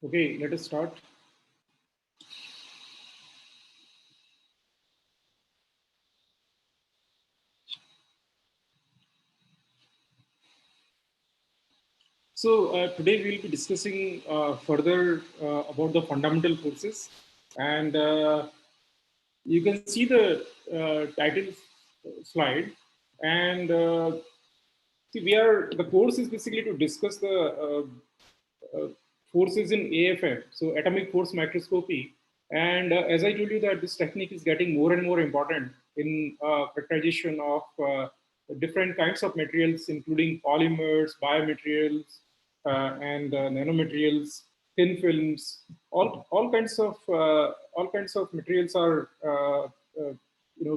Okay, let us start. So today we will be discussing further about the fundamental forces, and you can see the title slide. And see, the course is basically to discuss the forces in AFM, so atomic force microscopy. And as I told you that this technique is getting more and more important in characterization of different kinds of materials, including polymers, biomaterials, and nanomaterials, thin films. All kinds of materials are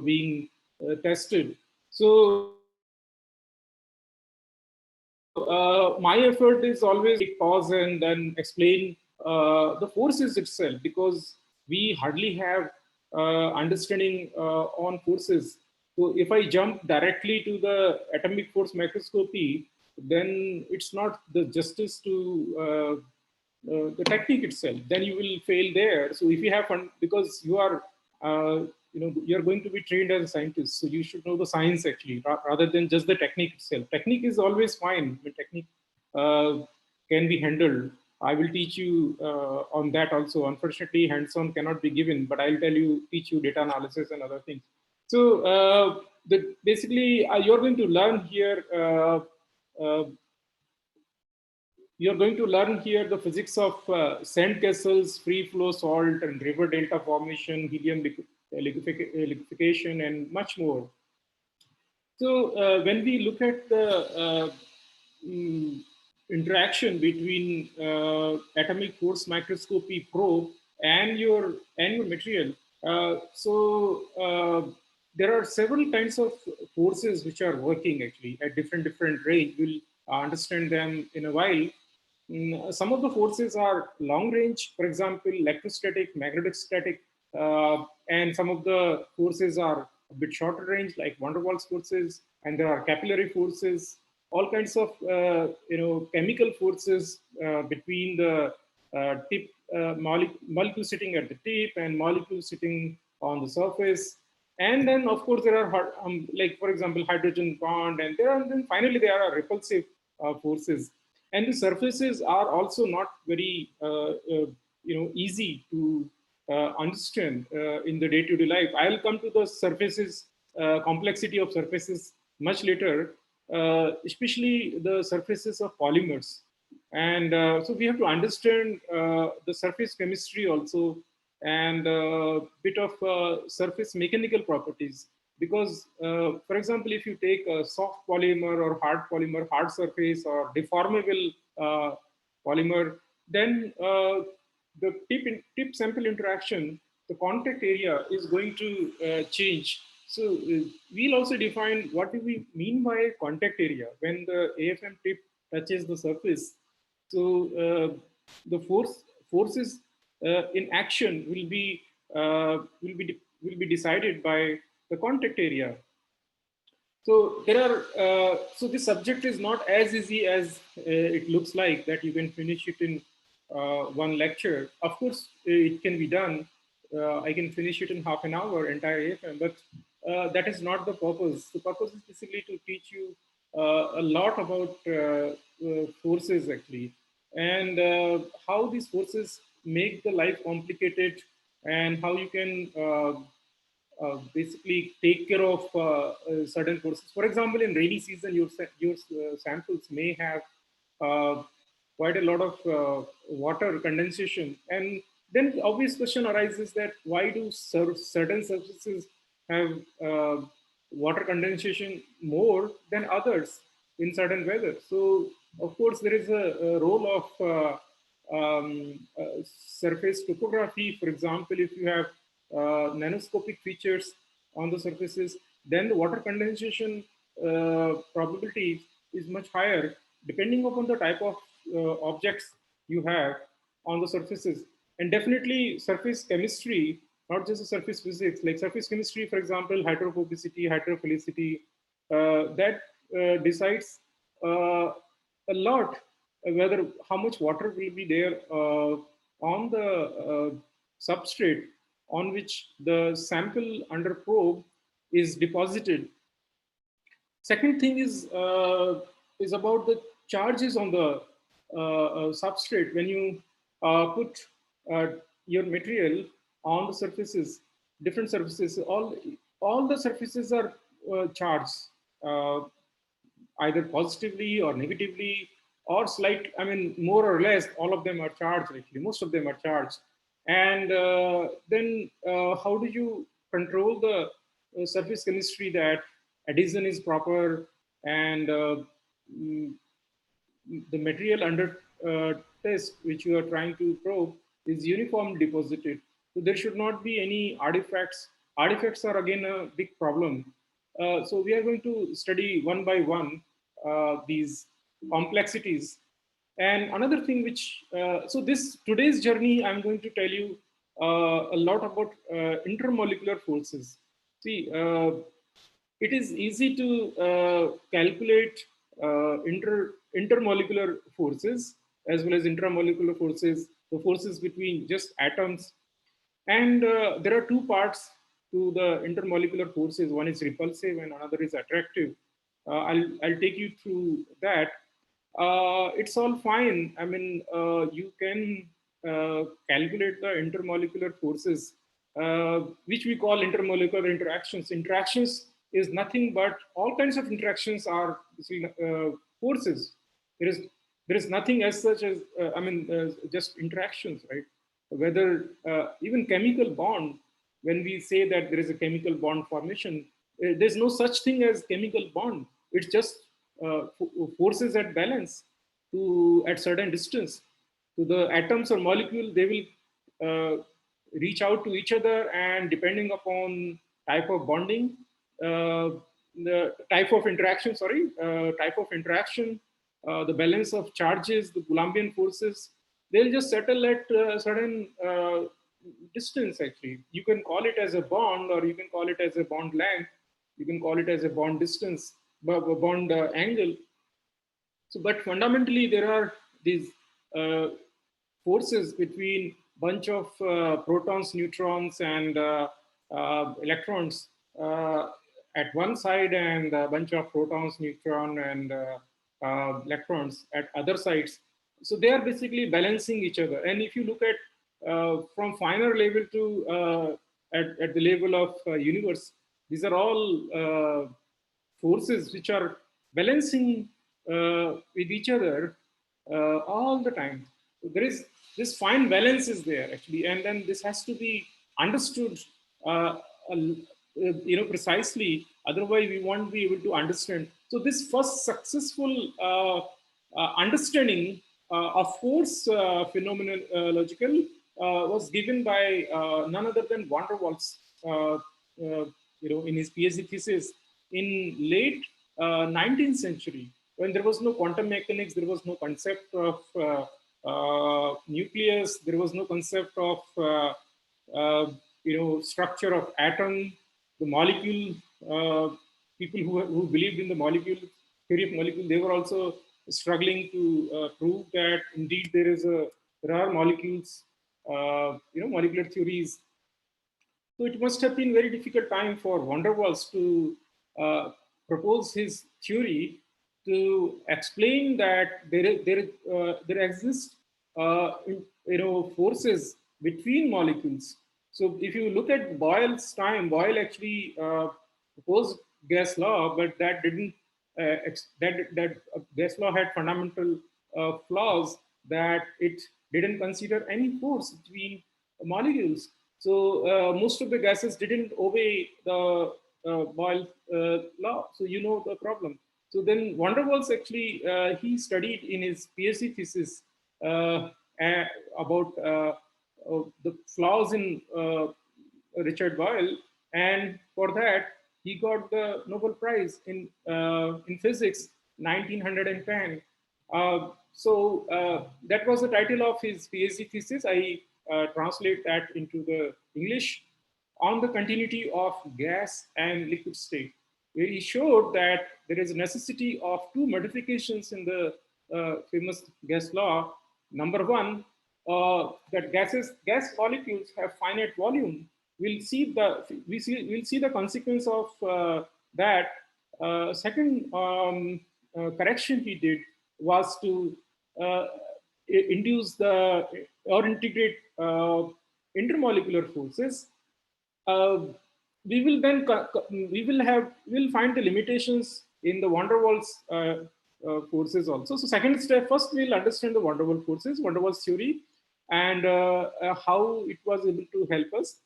being tested. So my effort is always to pause and then explain the forces itself, because we hardly have understanding on forces. So if I jump directly to the atomic force microscopy, then it's not the justice to the technique itself. Then you will fail there. So if you have fun, because you are you're going to be trained as a scientist, so you should know the science actually, rather than just the technique itself. Technique is always fine. The technique uh, can be handled. I will teach you on that also. Unfortunately, hands-on cannot be given, but I'll teach you data analysis and other things. So basically, you're going to learn here. Uh, you're going to learn here the physics of sandcastles, free flow salt, and river delta formation, helium liquefaction, and much more. So when we look at the mm, interaction between atomic force microscopy probe and your material, there are several kinds of forces which are working actually at different range. We'll understand them in a while. Some of the forces are long range, for example, electrostatic, macroscopic, and some of the forces are a bit shorter range, like van der Waals forces, and there are capillary forces, all kinds of chemical forces between the tip molecule sitting at the tip and molecule sitting on the surface. And then, of course, there are like, for example, hydrogen bond, and then finally there are repulsive forces. And the surfaces are also not very easy to understand in the day-to-day life. I'll come to the surfaces, complexity of surfaces much later, especially the surfaces of polymers. And so we have to understand the surface chemistry also, and a bit of surface mechanical properties. Because, for example, if you take a soft polymer or hard polymer, hard surface or deformable polymer, then the tip sample interaction, the contact area is going to change. So we'll also define what do we mean by contact area when the AFM tip touches the surface. So the forces in action will be decided by the contact area. So so this subject is not as easy as it looks like, that you can finish it in one lecture. Of course, it can be done. I can finish it in half an hour, entire AFM, but that is not the purpose. The purpose is basically to teach you a lot about forces actually, and how these forces make the life complicated, and how you can basically take care of certain forces. For example, in rainy season, your samples may have quite a lot of water condensation, and then the obvious question arises that why do certain surfaces have water condensation more than others in certain weather? So, of course, there is a role of surface topography. For example, if you have nanoscopic features on the surfaces, then the water condensation probability is much higher, depending upon the type of objects you have on the surfaces. And definitely surface chemistry, not just the surface physics, like surface chemistry, for example, hydrophobicity, hydrophilicity, that decides a lot whether how much water will be there on the substrate on which the sample under probe is deposited. Second thing is about the charges on the substrate. When you put your material on the surfaces, different surfaces, all the surfaces are charged, uh, either positively or negatively, or slight. I mean, more or less, all of them are charged. Actually, most of them are charged. And then, how do you control the surface chemistry that adhesion is proper and mm, the material under test which you are trying to probe is uniform deposited. So there should not be any artifacts. Artifacts are again a big problem. So we are going to study one by one these complexities. And another thing which, so this today's journey, I'm going to tell you a lot about intermolecular forces. See, it is easy to calculate intermolecular forces as well as intramolecular forces, the forces between just atoms. And there are two parts to the intermolecular forces. One is repulsive and another is attractive. I'll take you through that. It's all fine. I mean, you can calculate the intermolecular forces, which we call intermolecular interactions. Interactions is nothing but all kinds of interactions are forces. There is there is nothing as such as just interactions, right? Whether even chemical bond, when we say that there is a chemical bond formation, there's no such thing as chemical bond. It's just forces at balance to at certain distance. So the atoms or molecule, they will reach out to each other, and depending upon type of bonding, the type of interaction, type of interaction, the balance of charges, the Coulombian forces, they'll just settle at a certain distance. Actually, you can call it as a bond, or you can call it as a bond length, you can call it as a bond distance, bond angle. So, but fundamentally, there are these uh, forces between bunch of protons, neutrons, and electrons at one side, and a bunch of protons, neutron, and electrons at other sides. So they are basically balancing each other. And if you look at from finer level to at the level of universe, these are all forces which are balancing with each other all the time. So there is this fine balance is there actually, and then this has to be understood, precisely. Otherwise, we won't be able to understand. So this first successful understanding of force phenomenological was given by none other than van der Waals, in his PhD thesis in late 19th century, when there was no quantum mechanics, there was no concept of nucleus, there was no concept of structure of atom, the molecule. People who believed in the molecule theory of molecule, they were also struggling to prove that indeed there are molecules, molecular theories. So it must have been very difficult time for van der Waals to propose his theory to explain that there exist forces between molecules. So if you look at Boyle's time, Boyle actually proposed gas law, but that didn't that gas law had fundamental flaws, that it didn't consider any force between molecules. So most of the gases didn't obey the Boyle law. So you know the problem. So then van der Waals actually he studied in his PhD thesis about the flaws in Richard Boyle, and for that he got the Nobel Prize in physics 1910. That was the title of his PhD thesis. I translate that into the English, on the continuity of gas and liquid state, where he showed that there is a necessity of two modifications in the famous gas law. Number one, that gas molecules have finite volume, we'll see the consequence of that. Second correction he did was to uh, induce the or integrate intermolecular forces. uh, we will find the limitations in the van der Waals forces also. So second step, first we'll understand the van der Waals forces, van der Waals theory, and how it was able to help us.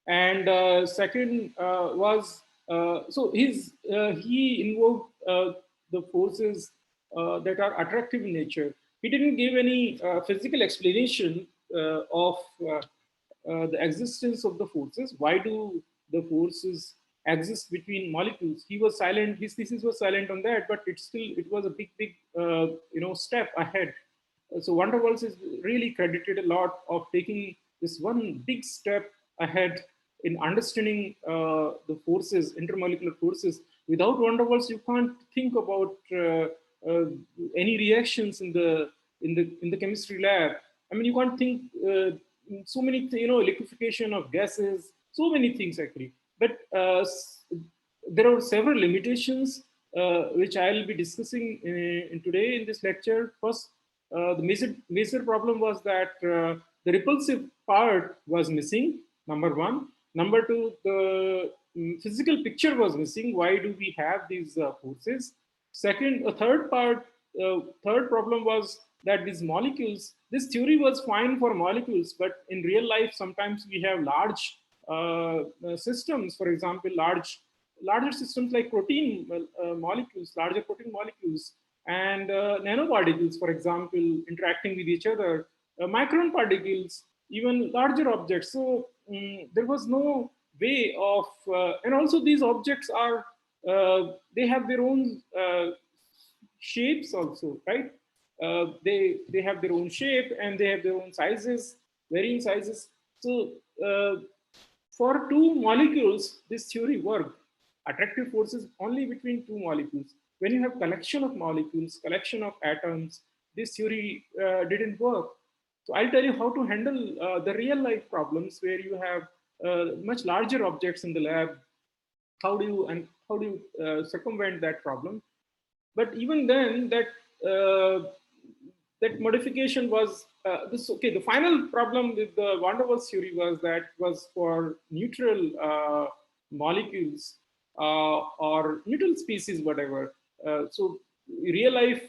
And second was he invoked the forces that are attractive in nature. He didn't give any physical explanation of the existence of the forces. Why do the forces exist between molecules? He was silent. His thesis was silent on that, but it was a big step ahead. So van der Waals is really credited a lot of taking this one big step ahead in understanding the forces, intermolecular forces. Without van der Waals, you can't think about uh, any reactions in the chemistry lab. I mean, you can't think so many, liquefaction of gases, so many things actually. But there are several limitations which I'll be discussing in today in this lecture. First, the major problem was that the repulsive part was missing. Number one. Number two, the physical picture was missing. Why do we have these forces? Second, a third problem was that these molecules, this theory was fine for molecules, but in real life, sometimes we have large systems. For example, larger systems like protein molecules, larger protein molecules, and nanoparticles, for example, interacting with each other, micron particles, even larger objects. So there was no way of, and also these objects are, they have their own shapes also, right? They have their own shape and they have their own sizes, varying sizes. So for two molecules, this theory worked. Attractive forces only between two molecules. When you have collection of molecules, collection of atoms, this theory didn't work. So I'll tell you how to handle the real life problems where you have much larger objects in the lab. How do you circumvent that problem? But even then, that modification was this. Okay, the final problem with the van der Waals theory was for neutral molecules or neutral species, whatever. So real life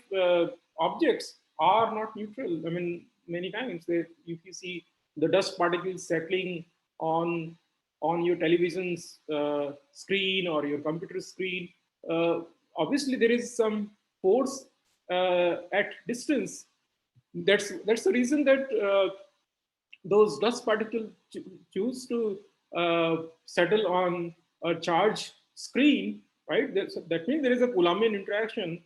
objects are not neutral. I mean, many times if you see the dust particles settling on your television's screen or your computer screen, uh, obviously there is some force at distance. That's the reason that those dust particles choose to settle on a charge screen, right? That means there is a Coulombian interaction,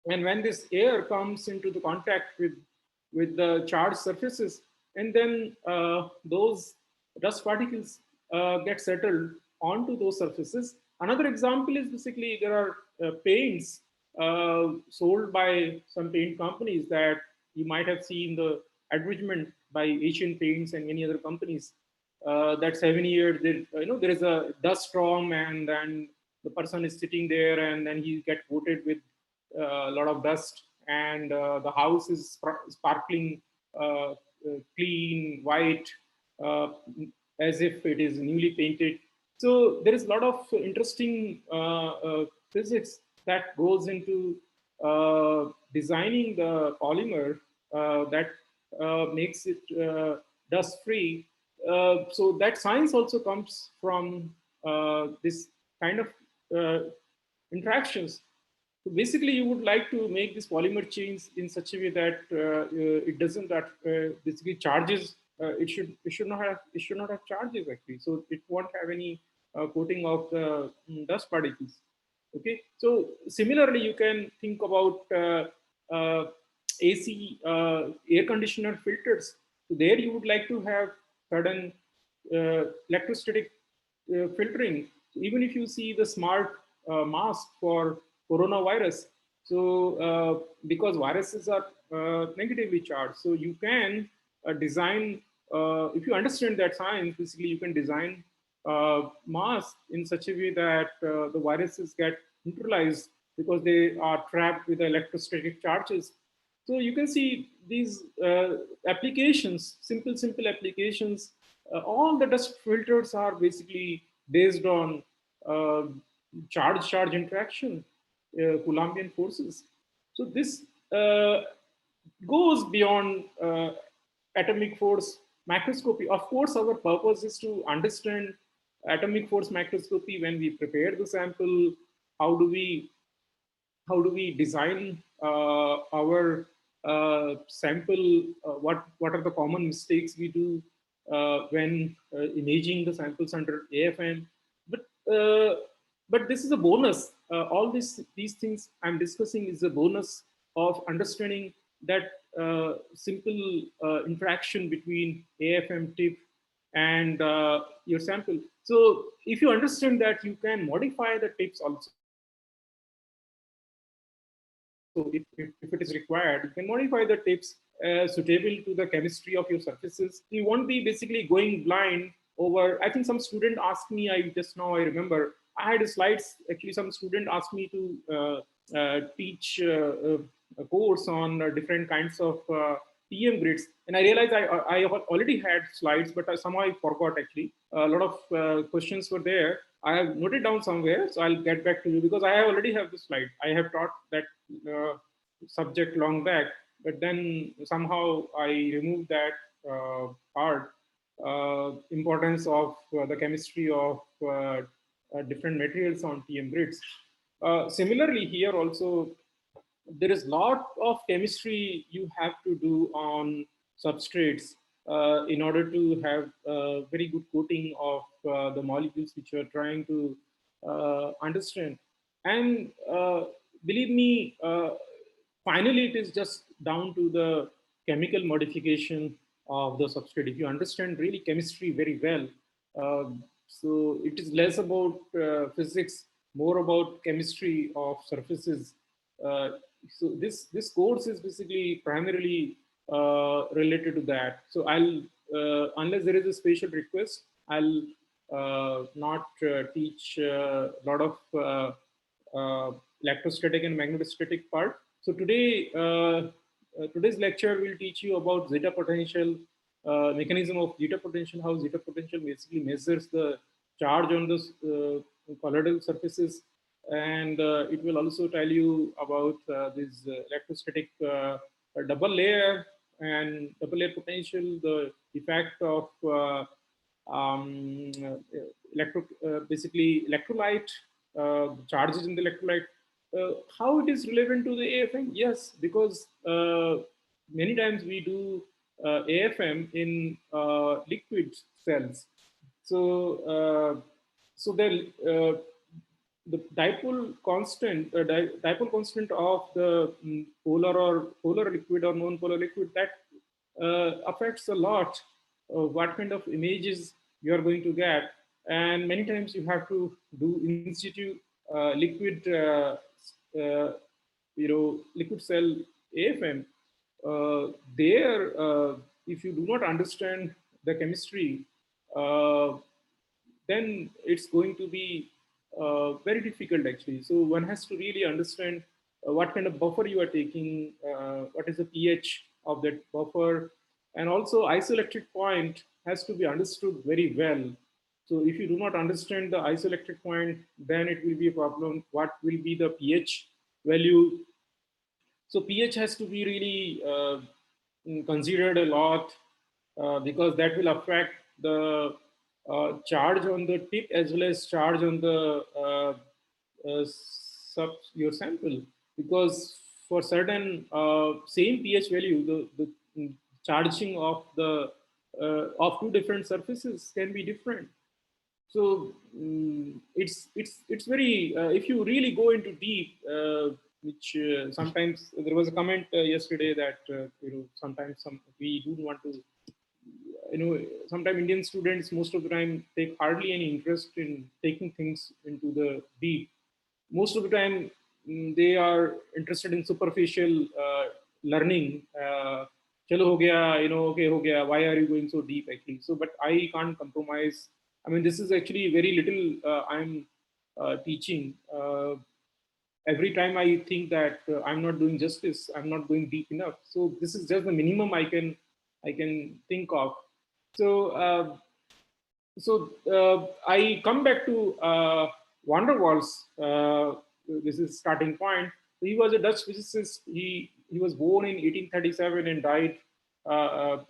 and when this air comes into the contact with the charged surfaces, and then those dust particles get settled onto those surfaces. Another example is basically there are paints sold by some paint companies that you might have seen the advertisement by Asian Paints and many other companies. That 7 year, there is a dust storm, and then the person is sitting there, and then he get coated with a lot of dust, and the house is sparkling clean white, uh, as if it is newly painted. So there is a lot of interesting physics that goes into designing the polymer that makes it dust free. So that science also comes from this kind of interactions. So basically, you would like to make this polymer change in such a way that it doesn't that basically charges. It should not have charges actually. So it won't have any coating of the dust particles. Okay. So similarly, you can think about AC air conditioner filters. So there you would like to have certain electrostatic filtering. So even if you see the smart mask for coronavirus, so because viruses are negatively charged. So you can design, if you understand that science, basically you can design mass in such a way that the viruses get neutralized because they are trapped with the electrostatic charges. So you can see these applications, simple applications. All the dust filters are basically based on uh, charge interaction, Coulombian forces. So this goes beyond atomic force macroscopy. Of course, our purpose is to understand atomic force macroscopy when we prepare the sample. How do we design our sample? What are the common mistakes we do when imaging the samples under AFM? But uh, but this is a bonus. All these things I'm discussing is a bonus of understanding that simple interaction between AFM tip and your sample. So if you understand that, you can modify the tips also. If it is required, you can modify the tips suitable to the chemistry of your surfaces. You won't be basically going blind over. I think some student asked me, I just now I remember, I had slides. Actually, some student asked me to teach a course on different kinds of TM grids. And I realized I already had slides, but somehow I forgot actually. A lot of questions were there. I have noted down somewhere, so I'll get back to you because I already have the slide. I have taught that subject long back, but then somehow I removed that part. Importance of the chemistry of different materials on TM grids. Similarly, here also there is lot of chemistry you have to do on substrates in order to have a very good coating of the molecules which you are trying to understand. And believe me, finally it is just down to the chemical modification of the substrate. If you understand really chemistry very well, so it is less about physics, more about chemistry of surfaces. uh, so this course is basically primarily related to that. So I'll unless there is a special request, I'll not teach a lot of electrostatic and magnetostatic part. So today today's lecture will teach you about zeta potential, mechanism of zeta potential, how zeta potential basically measures the charge on the colloidal surfaces, and it will also tell you about this electrostatic double layer and double layer potential, the effect of basically electrolyte charges in the electrolyte. How it is relevant to the AFM? Yes, because many times we do AFM in liquid cells. So the dipole constant, dipole constant of the polar liquid or non-polar liquid, that affects a lot what kind of images you are going to get. And many times you have to do in situ liquid, liquid cell AFM. There, if you do not understand the chemistry, uh, then it's going to be very difficult actually. So one has to really understand what kind of buffer you are taking, what is the pH of that buffer, and also isoelectric point has to be understood very well. So if you do not understand the isoelectric point, then it will be a problem. What will be the pH value? So pH has to be really considered a lot because that will affect the charge on the tip as well as charge on the your sample. Because for certain same pH value, the charging of the of two different surfaces can be different. So it's very if you really go into deep, which sometimes there was a comment yesterday that sometimes we do want to, sometimes Indian students most of the time take hardly any interest in taking things into the deep. Most of the time they are interested in superficial learning. Chalo ho gaya, okay, ho gaya. Why are you going so deep actually? So, but I can't compromise. I mean, this is actually very little I'm teaching. Every time I think that I'm not doing justice, I'm not going deep enough. So this is just the minimum I can think of. So I come back to van der Waals. This is starting point. He was a Dutch physicist. He was born in 1837 and died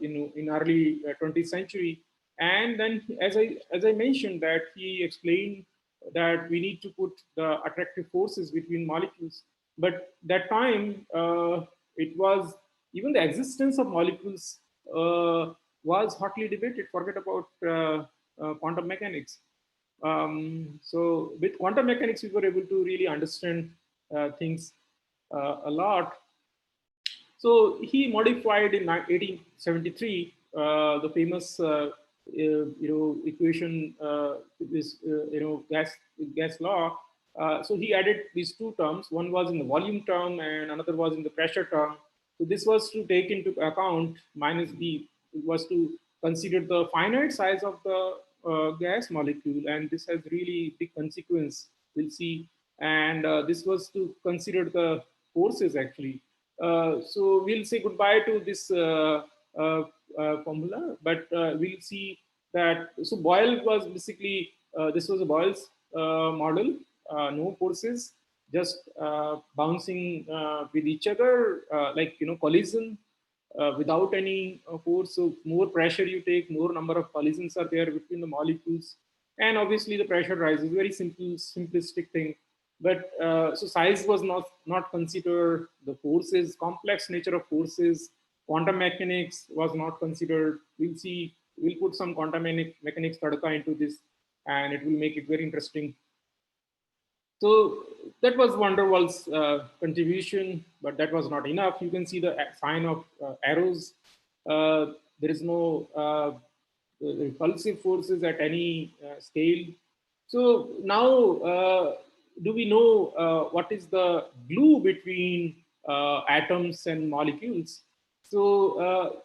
in early 20th century. And then, as I mentioned, that he explained that we need to put the attractive forces between molecules. But that time, it was even the existence of molecules was hotly debated. Forget about quantum mechanics. So with quantum mechanics, we were able to really understand things a lot. So he modified in 1873 the famous equation, this gas law. So he added these two terms. One was in the volume term and another was in the pressure term. So this was to take into account minus b. It was to consider the finite size of the gas molecule, and this has really big consequence. We'll see. And this was to consider the forces actually. So we'll say goodbye to this formula, but we'll see that. So Boyle was basically, this was a Boyle's model, no forces, just bouncing with each other, like, collision without any force. So more pressure you take, more number of collisions are there between the molecules. And obviously the pressure rises, very simple, simplistic thing. But so size was not considered, the forces, complex nature of forces, quantum mechanics was not considered. We'll see, we'll put some quantum mechanics tadka into this, and it will make it very interesting. So that was van der Waals' contribution, but that was not enough. You can see the sign of arrows. There is no repulsive forces at any scale. So now, do we know what is the glue between atoms and molecules? So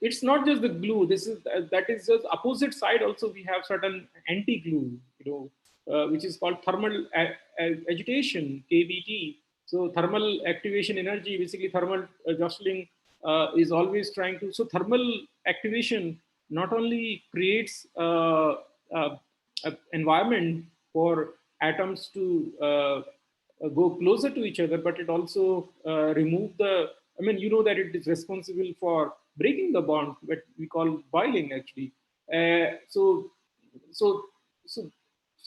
it's not just the glue. This is that is just opposite side. Also, we have certain anti-glue, which is called thermal agitation (KBT). So thermal activation energy, basically thermal jostling, is always trying to. So thermal activation not only creates an environment for atoms to go closer to each other, but it also remove the. I mean, that it is responsible for breaking the bond, what we call boiling actually. So, so, so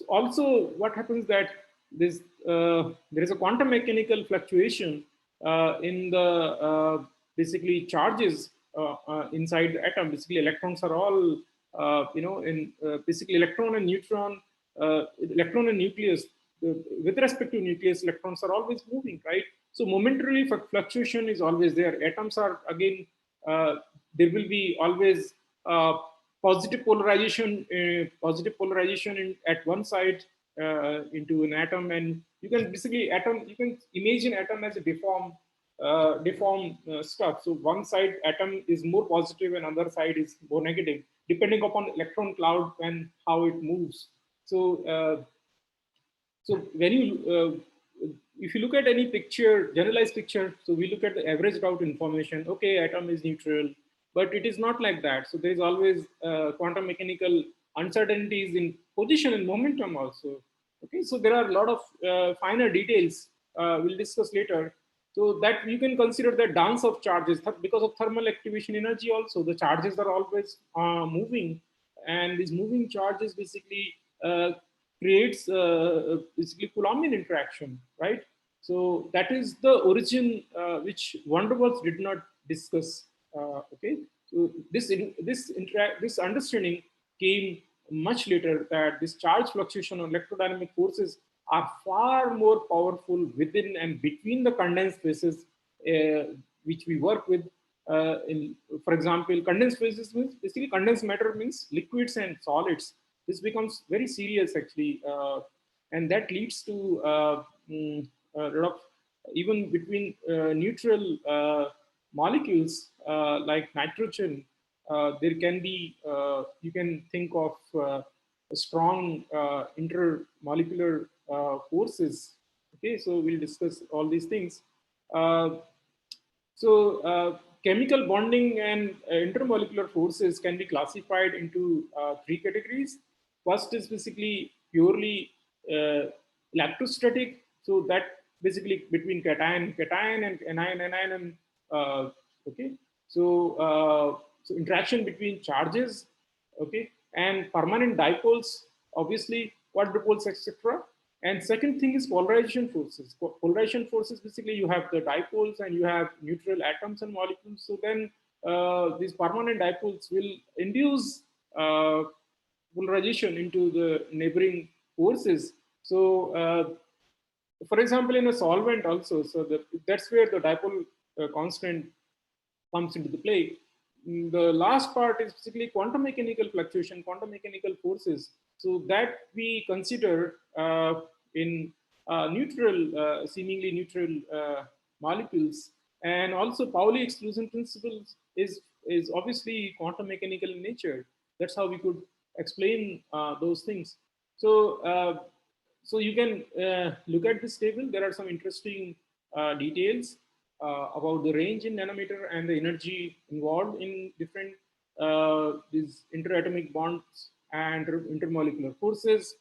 also what happens that this there is a quantum mechanical fluctuation in the basically charges inside the atom. Basically electrons are all in basically electron and nucleus, with respect to nucleus, electrons are always moving, right? So momentary fluctuation is always there. Atoms are again, there will be always positive polarization at one side into an atom. And you can basically you can imagine atom as a deform stuff. So one side atom is more positive and other side is more negative, depending upon electron cloud and how it moves. So when you if you look at any picture, generalized picture, so we look at the averaged out information. Okay, atom is neutral, but it is not like that. So there is always quantum mechanical uncertainties in position and momentum also. Okay, so there are a lot of finer details we'll discuss later. So that you can consider the dance of charges because of thermal activation energy. Also, the charges are always moving, and these moving charges basically creates basically Coulombian interaction, right? So that is the origin which van der Waals did not discuss. Okay, so this understanding came much later, that this charge fluctuation or electrodynamic forces are far more powerful within and between the condensed phases which we work with. For example, condensed phases means basically condensed matter means liquids and solids. This becomes very serious actually, and that leads to a lot of even between neutral molecules like nitrogen, there can be, you can think of strong intermolecular forces. Okay, so we'll discuss all these things. Uh, chemical bonding and intermolecular forces can be classified into three categories. First is basically purely electrostatic. So that basically between cation and anion, and okay. So interaction between charges, okay, and permanent dipoles, obviously quadrupoles, etc. And second thing is polarization forces. Polarization forces, basically you have the dipoles and you have neutral atoms and molecules. So then these permanent dipoles will induce polarization into the neighboring forces. So for example, in a solvent also, so that's where the dipole constant comes into the play. The last part is basically quantum mechanical fluctuation, quantum mechanical forces. So that we consider in seemingly neutral molecules, and also Pauli exclusion principles is obviously quantum mechanical in nature. That's how we could explain those things. So so you can look at this table. There are some interesting details about the range in nanometer and the energy involved in different these interatomic bonds and intermolecular forces.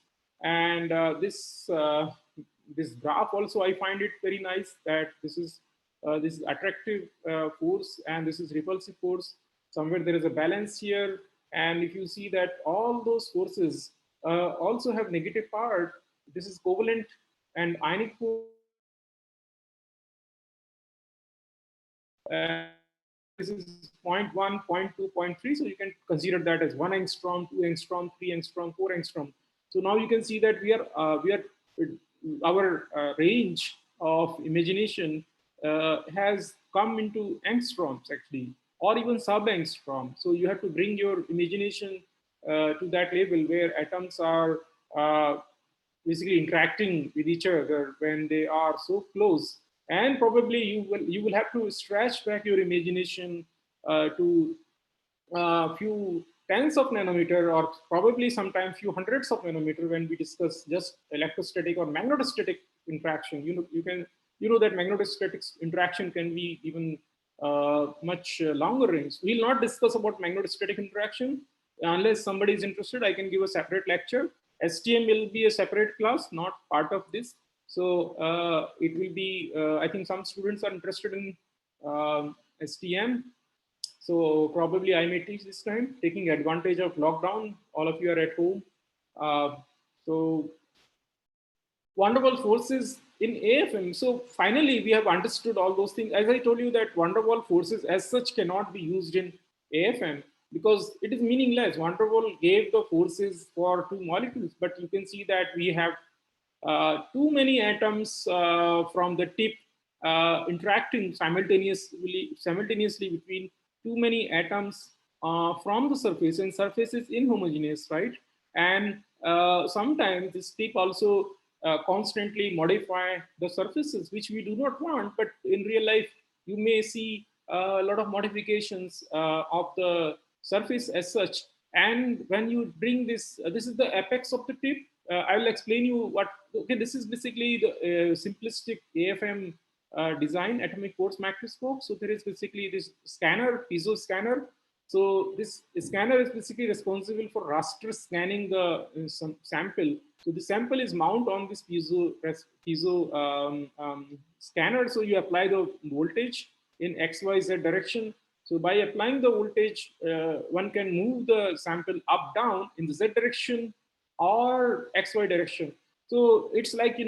And this graph also, I find it very nice that this is attractive force and this is repulsive force. Somewhere there is a balance here, and if you see that all those forces also have negative part, this is covalent and ionic force, and this is zero point 0.1, zero point 0.2, zero point 0.3. So you can consider that as 1 angstrom, 2 angstrom, 3 angstrom, 4 angstrom. So now you can see that we are our range of imagination has come into angstroms actually, or even sub angstrom. So you have to bring your imagination to that level where atoms are basically interacting with each other when they are so close. And probably you will have to stretch back your imagination to a few tens of nanometer, or probably sometimes few hundreds of nanometer, when we discuss just electrostatic or magnetostatic interaction. You know that magnetostatic interaction can be even much longer range. We'll not discuss about magnetostatic interaction unless somebody is interested. I can give a separate lecture. STM will be a separate class, not part of this. So it will be. I think some students are interested in STM, so probably I may teach this time, taking advantage of lockdown. All of you are at home. Uh, so wonderful forces in AFM. So finally, we have understood all those things. As I told you, that van der Waals forces as such cannot be used in AFM because it is meaningless. Van der Waals gave the forces for two molecules, but you can see that we have too many atoms from the tip interacting simultaneously between too many atoms from the surface, and surface is inhomogeneous, right? And sometimes this tip also constantly modify the surfaces, which we do not want. But in real life, you may see a lot of modifications of the surface as such. And when you bring this is the apex of the tip. I will explain you what. Okay, this is basically the simplistic AFM design, atomic force microscope. So there is basically this scanner, piezo scanner. So this scanner is basically responsible for raster scanning the sample. So the sample is mounted on this piezo scanner. So you apply the voltage in XYZ direction. So by applying the voltage, one can move the sample up, down in the Z direction or XY direction. So it's like,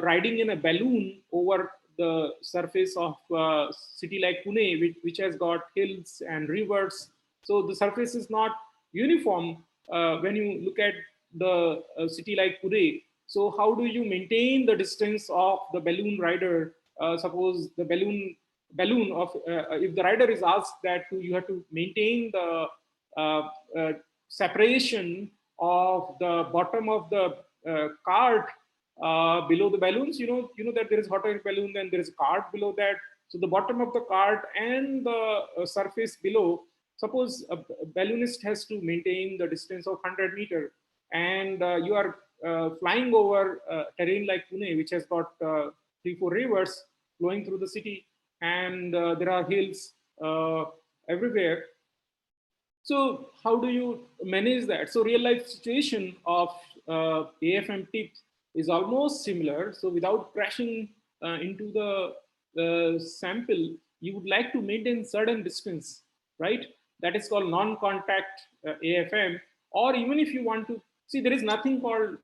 riding in a balloon over the surface of a city like Pune, which has got hills and rivers. So the surface is not uniform when you look at the city like Pune. So how do you maintain the distance of the balloon rider? Suppose the balloon of if the rider is asked that you have to maintain the uh, uh, separation of the bottom of the cart below the balloons. You know that there is hot air balloon, then there is a cart below that. So the bottom of the cart and the surface below, suppose a balloonist has to maintain the distance of 100 meter, and you are flying over terrain like Pune, which has got 3-4 rivers flowing through the city, and there are hills everywhere. So how do you manage that? So real life situation of AFM tip is almost similar. So without crashing into the sample, you would like to maintain certain distance, right? That is called non-contact AFM. Or even if you want to see, there is nothing called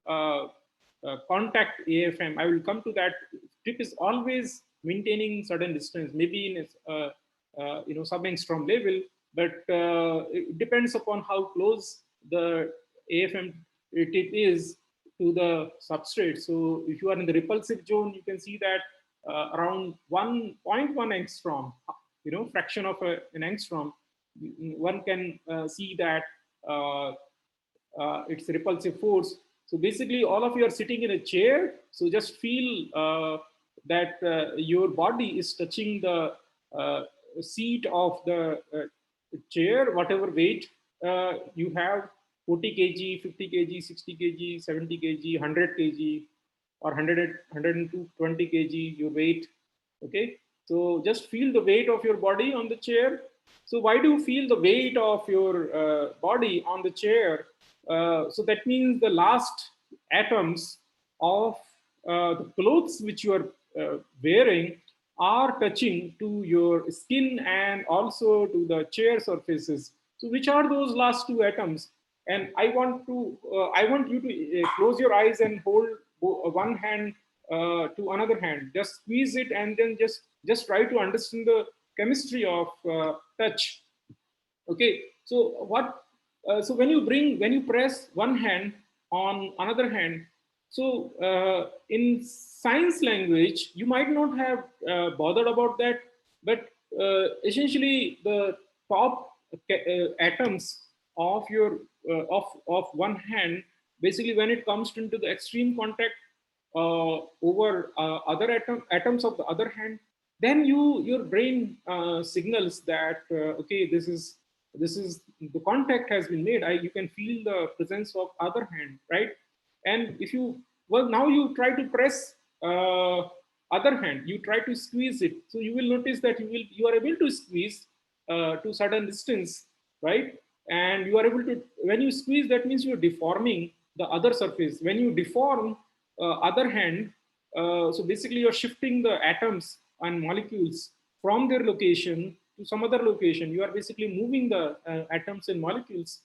contact AFM. I will come to that. Tip is always maintaining certain distance, maybe in sub-angstrom level, but it depends upon how close the AFM tip is to the substrate. So if you are in the repulsive zone, you can see that around 1.1 angstrom, fraction of an angstrom, one can see that it's repulsive force. So basically, all of you are sitting in a chair. So just feel that your body is touching the seat of the chair, whatever weight you have, 40 kg, 50 kg, 60 kg, 70 kg, 100 kg, or 120 kg, your weight. Okay, so just feel the weight of your body on the chair. So why do you feel the weight of your body on the chair? So that means the last atoms of the clothes which you are wearing are touching to your skin and also to the chair surfaces. So which are those last two atoms? And I want you to close your eyes and hold one hand to another hand. Just squeeze it and then just try to understand the chemistry of touch. Okay, so what? So when you press one hand on another hand, so in science language, you might not have bothered about that, but essentially the top atoms of your of one hand, basically when it comes into the extreme contact over other atoms of the other hand, then your brain signals that okay, this is the contact has been made. You can feel the presence of other hand, right? And if you, well, now you try to press other hand, you try to squeeze it, so you will notice that you are able to squeeze to certain distance, right? And you are able to, when you squeeze, that means you're deforming the other surface. When you deform other hand, so basically you're shifting the atoms and molecules from their location to some other location. You are basically moving the atoms and molecules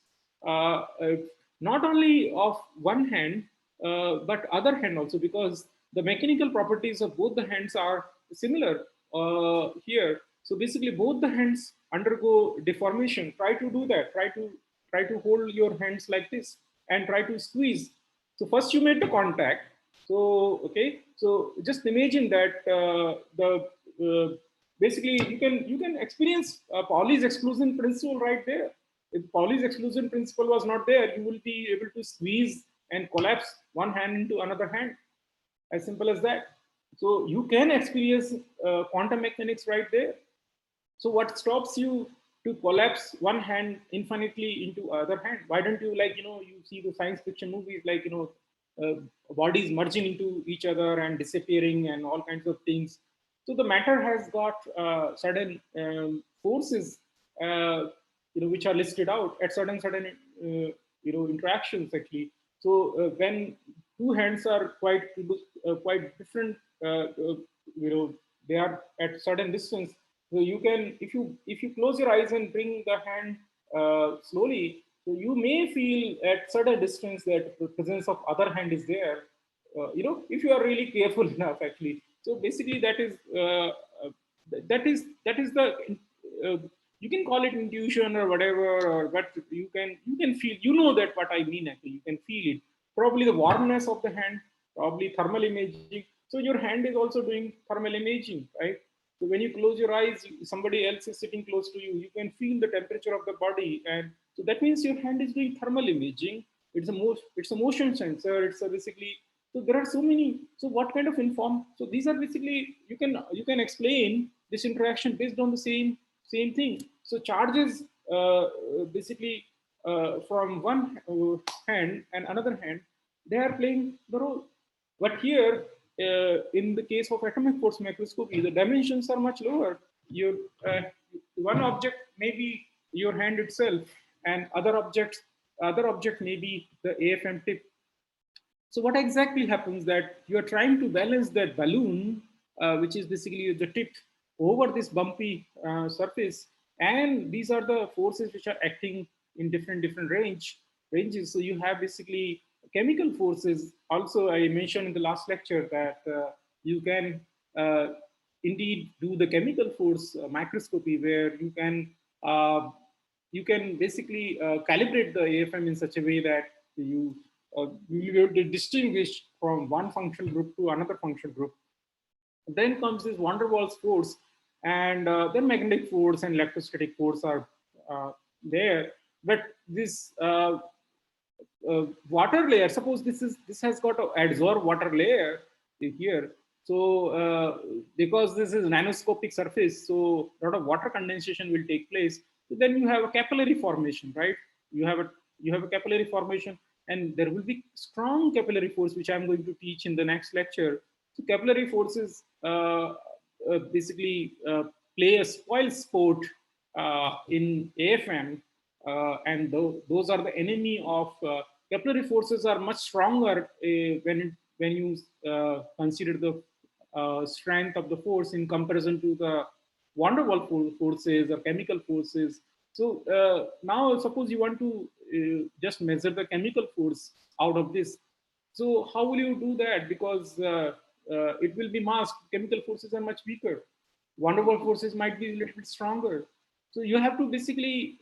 not only of one hand but other hand also, because the mechanical properties of both the hands are similar here. So basically both the hands undergo deformation. Try to do that. Try to hold your hands like this and try to squeeze. So first you made the contact. So okay, so just imagine that the basically you can experience Pauli's exclusion principle right there. If Pauli's exclusion principle was not there, you will be able to squeeze and collapse one hand into another hand. As simple as that. So you can experience quantum mechanics right there. So what stops you to collapse one hand infinitely into other hand? Why don't you, like, you see the science fiction movies, like, bodies merging into each other and disappearing and all kinds of things. So the matter has got certain forces, which are listed out at certain interactions actually. So when two hands are quite different, they are at certain distance. So you can, if you close your eyes and bring the hand slowly, so you may feel at certain distance that the presence of other hand is there. If you are really careful enough, actually. So basically, that is the you can call it intuition or whatever, or but you can feel, that what I mean. Actually, you can feel it. Probably the warmness of the hand, probably thermal imaging. So your hand is also doing thermal imaging, right? So when you close your eyes, somebody else is sitting close to you. You can feel the temperature of the body, and so that means your hand is doing thermal imaging. It's a motion sensor. It's basically, so there are so many. So what kind of inform? So these are basically, you can explain this interaction based on the same thing. So charges basically from one hand and another hand, they are playing the role. But here, in the case of atomic force microscopy, the dimensions are much lower. Your one object may be your hand itself, and other object may be the AFM tip. So what exactly happens that you are trying to balance that balloon, which is basically the tip over this bumpy surface, and these are the forces which are acting in different ranges. So you have basically chemical forces. Also, I mentioned in the last lecture that you can indeed do the chemical force microscopy, where you can basically calibrate the AFM in such a way that you will be able to distinguish from one functional group to another functional group. Then comes this van der Waals force, and then magnetic force and electrostatic force are there. But this water layer, suppose this has got an adsorb water layer here. So because this is nanoscopic surface, so a lot of water condensation will take place. So then you have a capillary formation, right? You have a capillary formation, and there will be strong capillary force, which I'm going to teach in the next lecture. So capillary forces basically play a spoil sport in AFM, and those are the enemy of capillary forces are much stronger when you consider the strength of the force in comparison to the van der Waals forces or chemical forces. So now suppose you want to just measure the chemical force out of this. So how will you do that? Because it will be masked. Chemical forces are much weaker. Van der Waals forces might be a little bit stronger. So you have to basically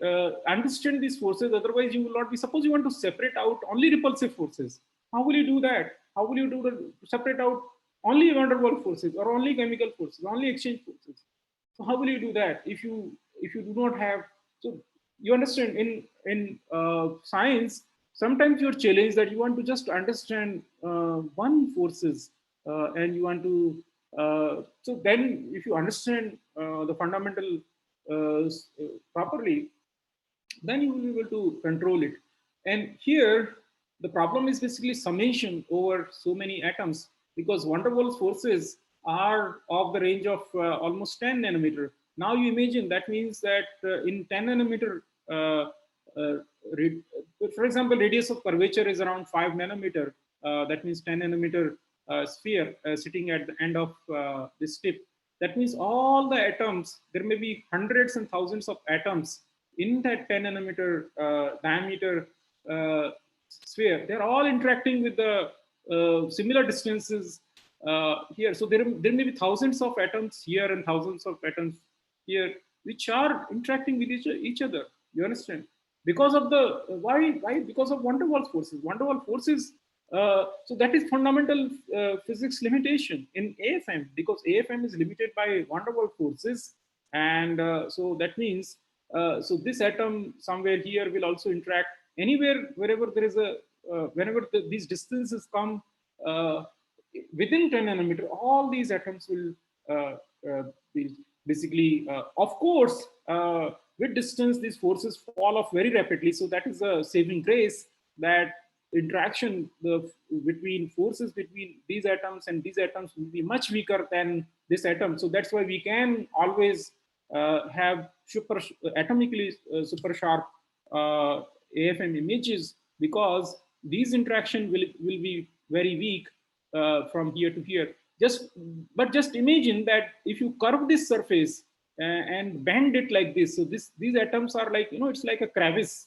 understand these forces. Otherwise, you will not be. Suppose you want to separate out only repulsive forces. How will you do that? How will you do the separate out only van der Waals forces or only chemical forces, only exchange forces? So how will you do that if you do not have? So you understand in science, sometimes you're challenged that you want to just understand one forces, and you want to. So then, if you understand the fundamental properly, then you will be able to control it. And here, the problem is basically summation over so many atoms, because van der Waals forces are of the range of almost 10 nanometer. Now you imagine that means that in 10 nanometer, for example, radius of curvature is around 5 nanometer. That means 10 nanometer sphere sitting at the end of this tip. That means all the atoms, there may be hundreds and thousands of atoms in that 10 nanometer diameter sphere. They're all interacting with the similar distances here. So there may be thousands of atoms here and thousands of atoms here, which are interacting with each other. You understand? Because of the why? Because of van der Waals forces. Van der Waals forces. So that is fundamental physics limitation in AFM, because AFM is limited by van der Waals forces, and so that means so this atom somewhere here will also interact anywhere wherever there is a whenever these distances come within 10 nanometer, all these atoms will be basically, of course, with distance, these forces fall off very rapidly. So that is a saving grace, that interaction between forces between these atoms and these atoms will be much weaker than this atom. So that's why we can always have atomically super sharp AFM images, because these interaction will be very weak from here to here. But just imagine that if you curve this surface and bend it like this, so these atoms are like, it's like a crevice.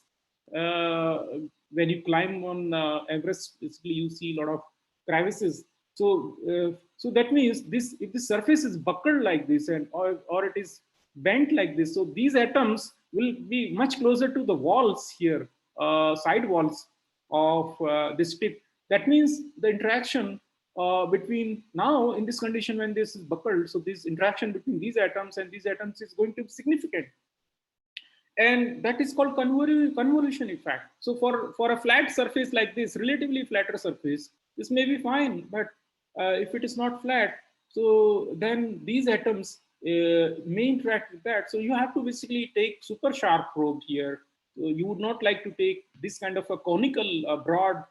When you climb on Everest, basically you see a lot of crevices. So so that means if the surface is buckled like this, and or it is bent like this, so these atoms will be much closer to the walls here, side walls of this tip. That means the interaction between, now in this condition when this is buckled, so this interaction between these atoms and these atoms is going to be significant, and that is called convolution effect. So for a flat surface like this, relatively flatter surface, this may be fine, but if it is not flat, so then these atoms may interact with that. So you have to basically take super sharp probe here. So you would not like to take this kind of a conical, broad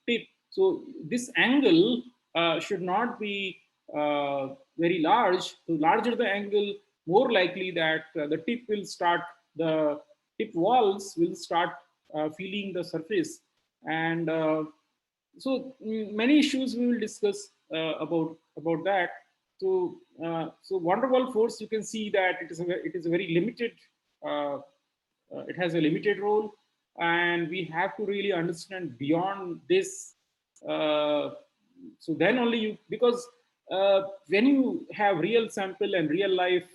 tip. So this angle should not be very large. The larger the angle, more likely that the tip will start, the tip walls will start feeling the surface. And so many issues we will discuss about that. So so van der Waals force, you can see that it is a very limited, uh, it has a limited role, and we have to really understand beyond this. uh, so then only you, because when you have real sample and real life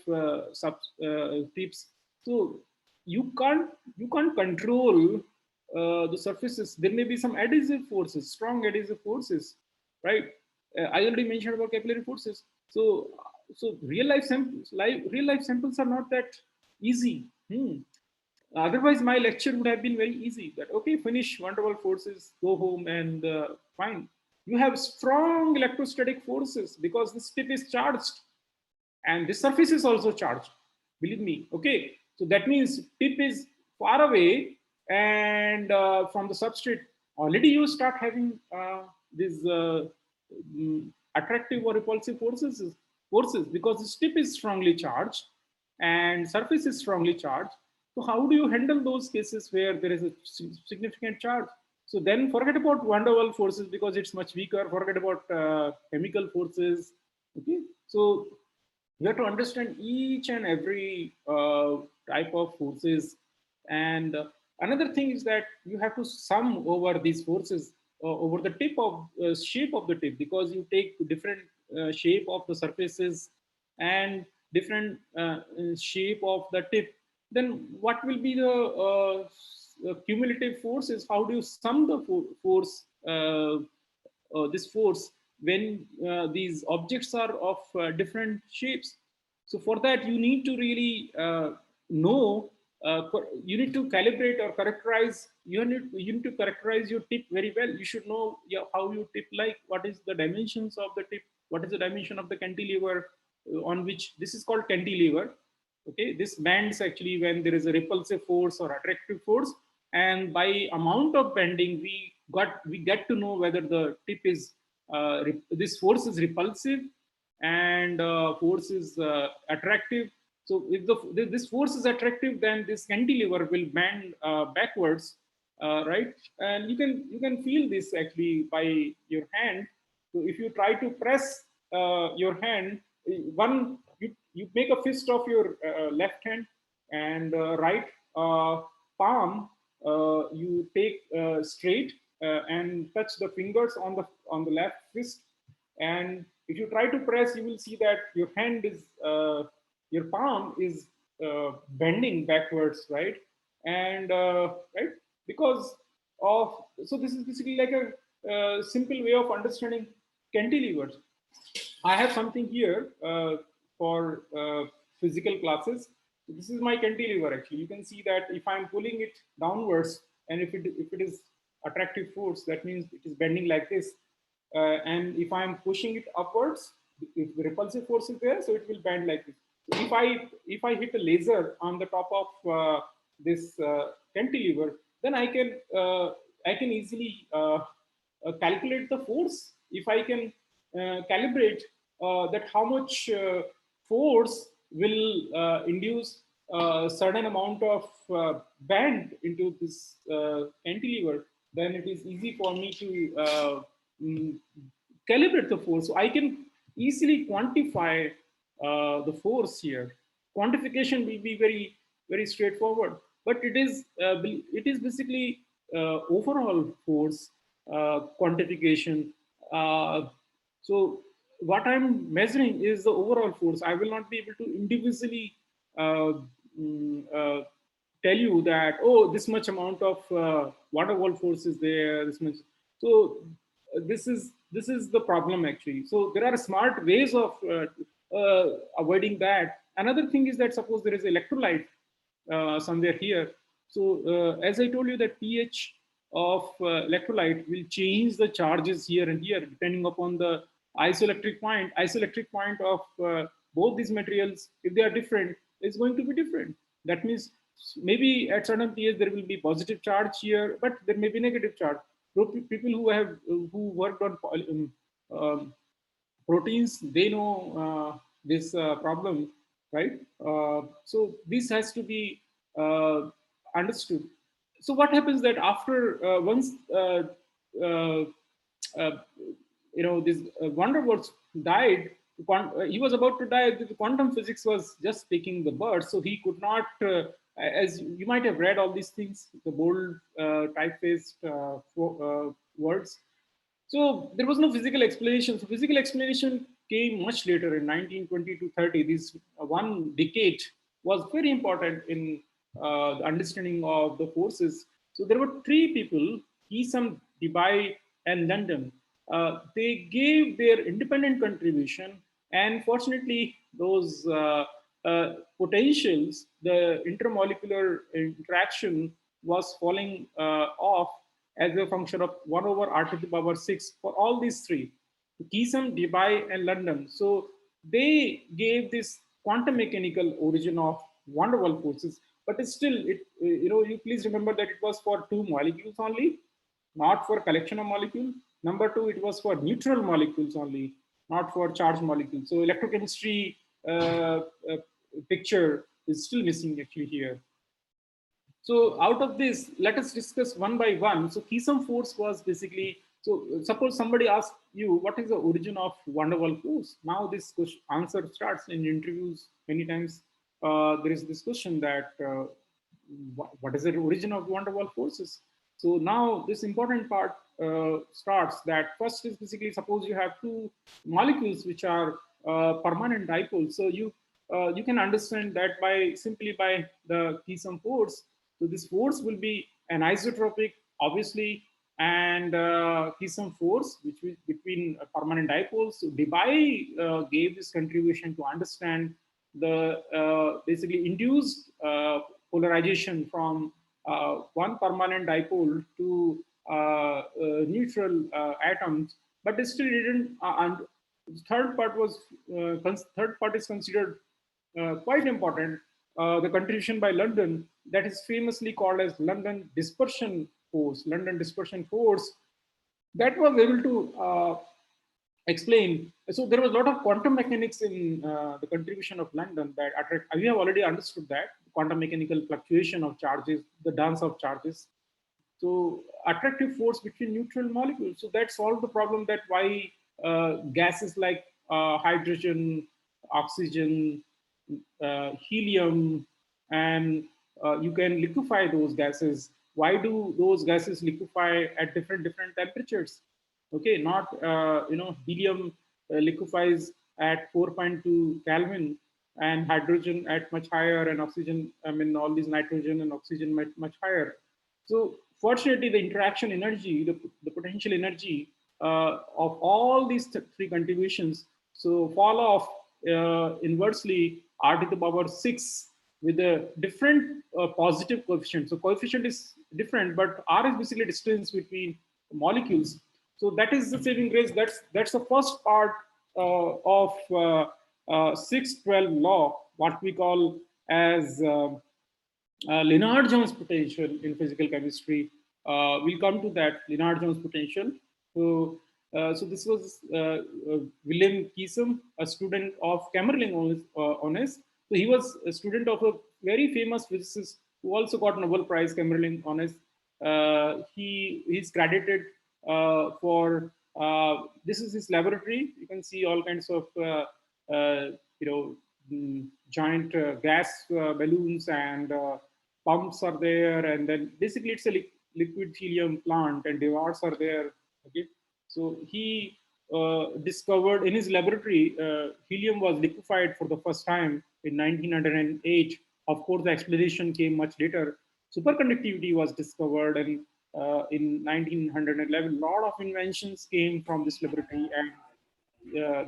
tips, so you can't control the surfaces. There may be some adhesive forces, strong adhesive forces, right? I already mentioned about capillary forces. So real life samples, are not that easy. Otherwise, my lecture would have been very easy. That okay, finish van der Waals forces, go home, and fine. You have strong electrostatic forces because this tip is charged, and this surface is also charged. Believe me. Okay, so that means tip is far away, and from the substrate. Already, you start having these attractive or repulsive forces because this tip is strongly charged and surface is strongly charged. So how do you handle those cases where there is a significant charge? So then forget about van der Waals forces because it's much weaker. Forget about chemical forces. Okay, so you have to understand each and every type of forces. And another thing is that you have to sum over these forces over the tip of shape of the tip, because you take different shape of the surfaces and different shape of the tip. Then what will be the cumulative forces? How do you sum the force, this force, when these objects are of different shapes? So for that, you need to really know, you need to calibrate or characterize, you need to characterize your tip very well. You should know, yeah, how you tip, like what is the dimensions of the tip, what is the dimension of the cantilever on which this is called cantilever. Okay, this bends actually when there is a repulsive force or attractive force, and by amount of bending we get to know whether the tip is this force is repulsive and force is attractive. So if this force is attractive, then this cantilever will bend backwards, right? And you can feel this actually by your hand. So if you try to press your hand, you make a fist of your left hand, and right palm you take straight and touch the fingers on the left fist. And if you try to press, you will see that your hand is your palm is bending backwards, right? And right, because of, so this is basically like a simple way of understanding cantilevers. I have something here for physical classes. So this is my cantilever actually. You can see that if I'm pulling it downwards, and if it is attractive force, that means it is bending like this. And if I'm pushing it upwards, if the repulsive force is there, so it will bend like this. So if I hit a laser on the top of this cantilever, then I can easily calculate the force. If I can calibrate that how much force will induce a certain amount of bend into this cantilever, then it is easy for me to mm, calibrate the force. So I can easily quantify the force here. Quantification will be very, very straightforward, but it is basically overall force quantification. So what I'm measuring is the overall force. I will not be able to individually uh, mm, uh, tell you that, oh, this much amount of van der Waals force is there, this much. So this is the problem actually. So there are smart ways of avoiding that. Another thing is that suppose there is electrolyte somewhere here. So as I told you, that pH of electrolyte will change the charges here and here depending upon the isoelectric point of both these materials, if they are different, it's going to be different. That means maybe at certain pH there will be positive charge here, but there may be negative charge. So people who worked on proteins, they know this problem, right? So this has to be understood. So what happens that after once uh, uh, this Van der Waals died, he was about to die. The quantum physics was just taking the bird, so he could not. As you might have read all these things, the bold typeface words. So there was no physical explanation. So physical explanation came much later in 1920 to 30. This one decade was very important in the understanding of the forces. So there were three people, Easam, Debye, and London. They gave their independent contribution, and fortunately, those potentials, the intermolecular interaction was falling off as a function of 1 over r to the power 6 for all these three, Keesum, Debye, and London. So they gave this quantum mechanical origin of van der Waals forces, but still, you please remember that it was for two molecules only, not for collection of molecules. Number two, it was for neutral molecules only, not for charged molecules. So electrochemistry picture is still missing actually here. So out of this, let us discuss one by one. So Keesum force was basically, so suppose somebody asks you, what is the origin of van der Waals force? Now this answer starts in interviews many times. There is this question that what is the origin of van der Waals forces? So now this important part starts that first is basically, suppose you have two molecules which are permanent dipoles. So you can understand that by simply by the Keesum force. So this force will be an isotropic, obviously, and Keesum force, which is between permanent dipoles. So Debye gave this contribution to understand the basically induced polarization from one permanent dipole to neutral atoms, but it still didn't. And third part was third part is considered quite important. The contribution by London, that is famously called as London Dispersion Force. London Dispersion Force that was able to explain. So there was a lot of quantum mechanics in the contribution of London that we have already understood that quantum mechanical fluctuation of charges, the dance of charges. So attractive force between neutral molecules. So that solved the problem that why gases like hydrogen, oxygen, helium, and you can liquefy those gases. Why do those gases liquefy at different temperatures? Okay, not helium liquefies at 4.2 Kelvin, and hydrogen at much higher, and oxygen, I mean, all these nitrogen and oxygen much higher. So fortunately, the interaction energy, the potential energy of all these three contributions, so fall off inversely r to the power 6 with a different positive coefficient. So coefficient is different, but r is basically distance between molecules. So that is the saving grace. That's the first part of 612 law, what we call as Lennard-Jones potential in physical chemistry. We'll come to that Lennard-Jones potential. So this was William Keesum, a student of Camerling Honest. So he was a student of a very famous physicist who also got Nobel Prize, Camerling Honest. He's credited for this is his laboratory. You can see all kinds of giant gas balloons and pumps are there, and then basically it's a liquid helium plant, and dewars are there. Okay, so he discovered in his laboratory helium was liquefied for the first time in 1908. Of course, the explanation came much later. Superconductivity was discovered, and in 1911, a lot of inventions came from this laboratory. And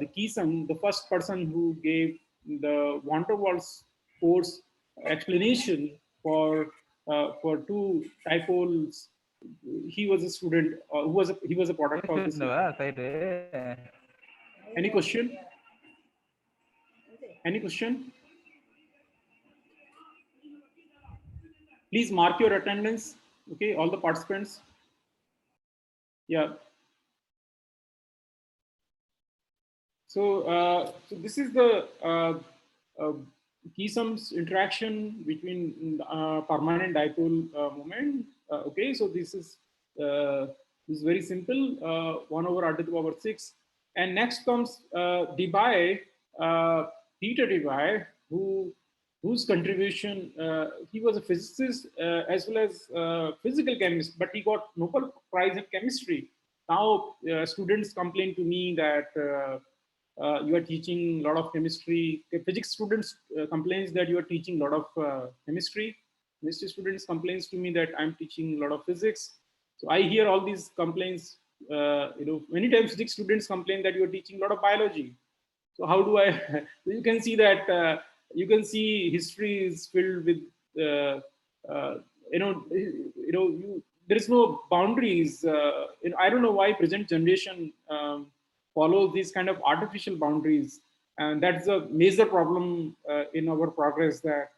the Keesum, the first person who gave the van der Waals force explanation for two dipoles, he was a student. He was a product of this. Any question? Any question? Please mark your attendance. Okay, all the participants. Yeah. So this is the uh, Keesum's interaction between permanent dipole moment. Okay, so this is very simple. 1 over r to the power 6, and next comes Debye, Peter Debye, whose contribution, he was a physicist as well as physical chemist, but he got Nobel Prize in chemistry. Now students complain to me that you are teaching a lot of chemistry. Physics students complains that you are teaching a lot of chemistry. Chemistry students complains to me that I'm teaching a lot of physics. So I hear all these complaints. Many times physics students complain that you are teaching a lot of biology. So how do I? You can see that you can see history is filled with uh, there is no boundaries. I don't know why present generation follows these kind of artificial boundaries, and that's a major problem in our progress. That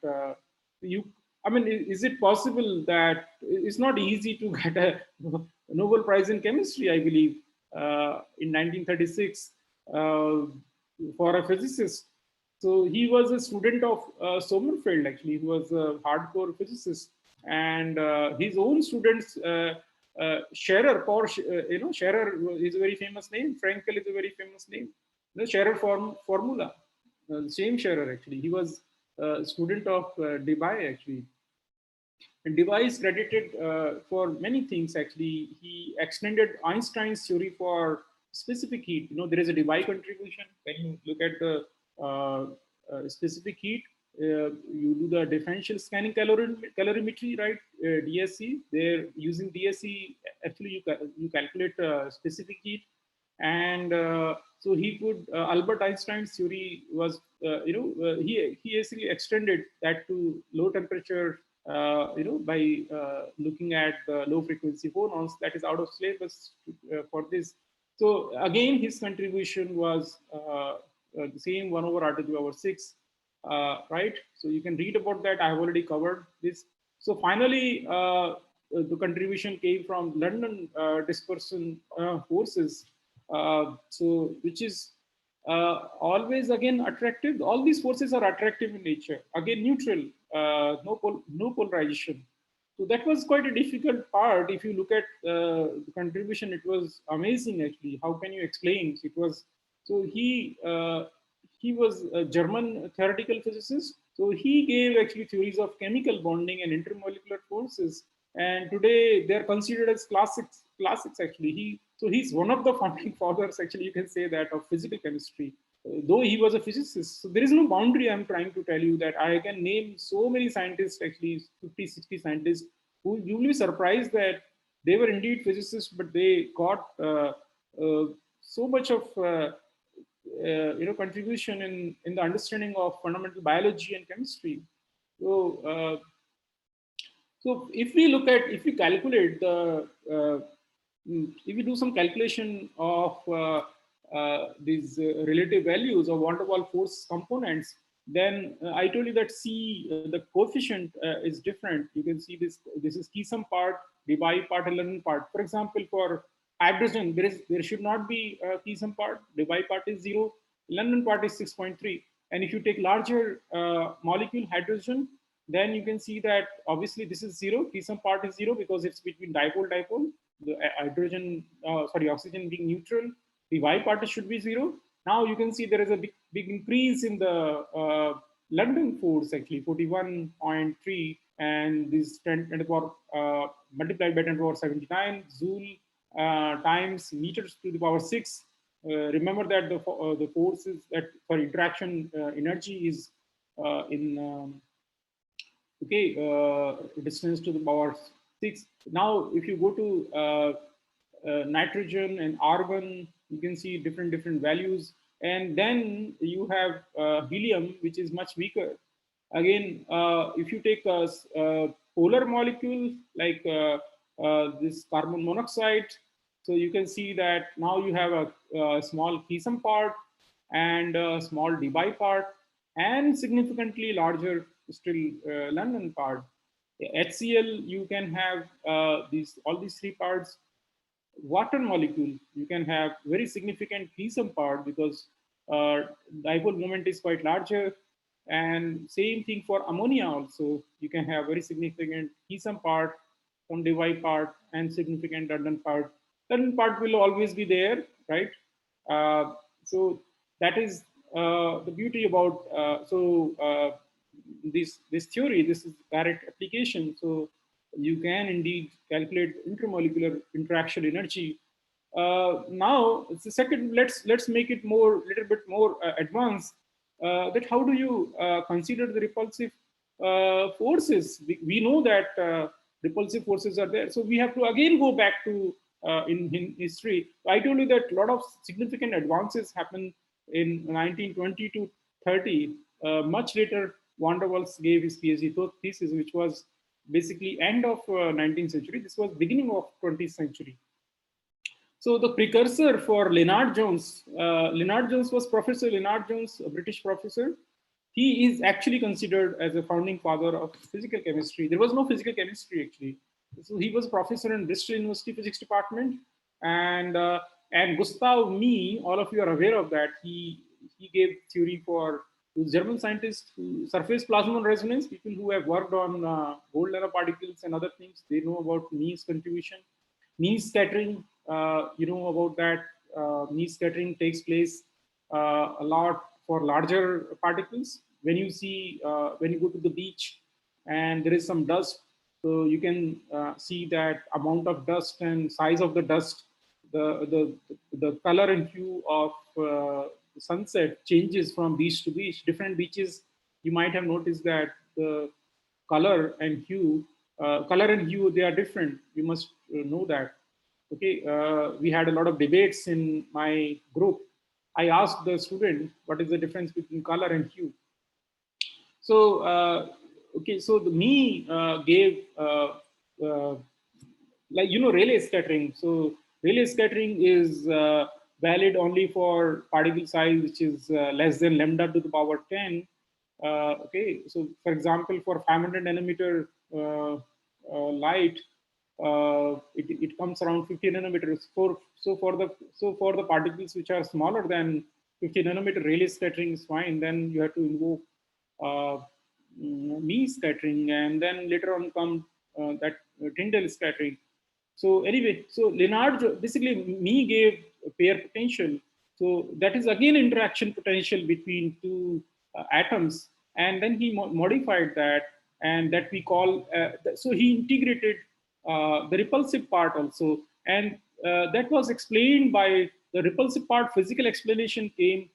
you, I mean, is it possible that it's not easy to get a Nobel Prize in chemistry? I believe in 1936 for a physicist. So he was a student of Sommerfeld. Actually, he was a hardcore physicist, and his own students. Scherer, Scherer is a very famous name. Frankel is a very famous name. The Scherer formula, same Scherer actually. He was a student of Debye actually. And Debye is credited for many things actually. He extended Einstein's theory for specific heat. There is a Debye contribution. When you look at the specific heat, you do the differential scanning calorimetry, right? DSC. They're using DSC. Actually, you calculate specific heat, and so he could. Albert Einstein's theory was, he basically extended that to low temperature. By looking at the low frequency phonons, that is out of syllabus for this. So again, his contribution was the same 1 over r to the power 6, right? So you can read about that. I have already covered this. So finally, the contribution came from London dispersion forces. So which is always again attractive. All these forces are attractive in nature. Again, neutral, no polarization. So that was quite a difficult part. If you look at the contribution, it was amazing actually. How can you explain? It was so he was a German theoretical physicist. So he gave actually theories of chemical bonding and intermolecular forces. And today they're considered as classics. Classics actually. He's one of the founding fathers. Actually, you can say that of physical chemistry. Though he was a physicist, so there is no boundary. I'm trying to tell you that I can name so many scientists, actually 50, 60 scientists, who you will be surprised that they were indeed physicists, but they got so much of contribution in the understanding of fundamental biology and chemistry. So if we look at, if we calculate the if we do some calculation of these relative values of van der Waals force components, then I told you that the coefficient is different. You can see this is Keesum part, Debye part, and Lennard part. For example, for hydrogen, there should not be a Keesum part. Debye part is 0, Lennard part is 6.3. And if you take larger molecule hydrogen, then you can see that obviously this is 0. Keesum part is 0 because it's between dipole. The oxygen being neutral. The Y part should be 0. Now you can see there is a big increase in the London force, actually 41.3, and this 10 to the power multiplied by 10 to the power 79 joule times meters to the power 6. Remember that the force is that for interaction energy is in distance to the power 6. Now, if you go to nitrogen and argon, you can see different values. And then you have helium, which is much weaker. Again, if you take a polar molecule like this carbon monoxide, so you can see that now you have a small Keesum part and a small Debye part. and significantly larger still London part. HCl, you can have all these three parts. Water molecule, you can have very significant helium part because dipole moment is quite larger. And same thing for ammonia also. You can have very significant helium part, some Debye part, and significant London part. London part will always be there, right? So that is the beauty about this theory. This is direct application. So you can indeed calculate intermolecular interaction energy. Now, the second, let's make it more little bit more advanced. That how do you consider the repulsive forces? We know that repulsive forces are there, so we have to again go back to in history. I told you that a lot of significant advances happened in 1920 to 30. Much later, van der Waals gave his PhD thesis, which was basically end of 19th century. This was beginning of 20th century. So the precursor for Lennard-Jones, Lennard-Jones was Professor Lennard-Jones, a British professor. He is actually considered as a founding father of physical chemistry. There was no physical chemistry actually. So he was a professor in Bristol University Physics Department, and Gustav Mie, all of you are aware of that. He gave theory for German scientists who surface plasmon resonance, people who have worked on gold nanoparticles and other things. They know about Mie's contribution. Mie scattering, you know about that. Mie scattering takes place a lot for larger particles. When you see, when you go to the beach and there is some dust, so you can see that amount of dust and size of the dust, the color and hue of the sunset changes from beach to beach. Different beaches, you might have noticed that the color and hue, they are different. You must know that. Okay, we had a lot of debates in my group. I asked the student, what is the difference between color and hue? So, okay, so the Mie gave, like, you know, Rayleigh scattering. So Rayleigh scattering is valid only for particle size, which is less than lambda to the power 10. Okay, so for example, for 500 nanometer light, it comes around 50 nanometers. So for the particles which are smaller than 50 nanometer, Rayleigh scattering is fine. Then you have to invoke Mie scattering, and then later on come that Tyndall scattering. So anyway, so Lennard basically Mie gave a pair potential. So that is again interaction potential between two atoms, and then he modified that, and that we call. So he integrated the repulsive part also, and that was explained by the repulsive part. Physical explanation came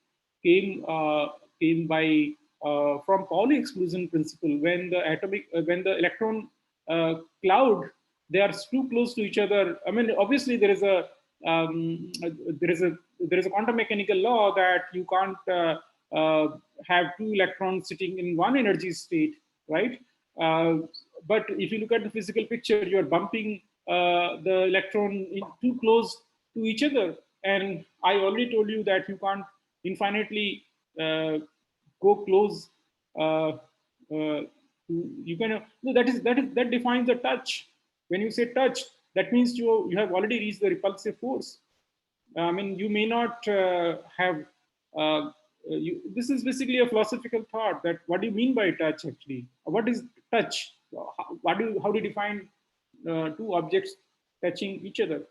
by from Pauli exclusion principle, when the when the electron cloud, they are too close to each other. I mean, obviously there is a quantum mechanical law that you can't have two electrons sitting in one energy state, right? But if you look at the physical picture, you're bumping the electron too close to each other. And I already told you that you can't infinitely go close. You can, no, that defines the touch. When you say touch, that means you have already reached the repulsive force. I mean, you may not have. This is basically a philosophical thought, that what do you mean by touch actually? What is touch? How do you define two objects touching each other?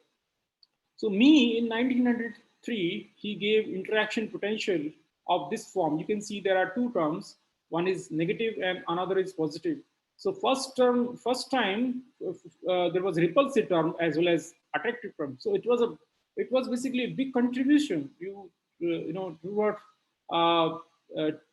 So Mie in 1903, he gave interaction potential of this form. You can see there are two terms. One is negative and another is positive. So first time there was repulsive term as well as attractive term. So it was basically a big contribution. You know,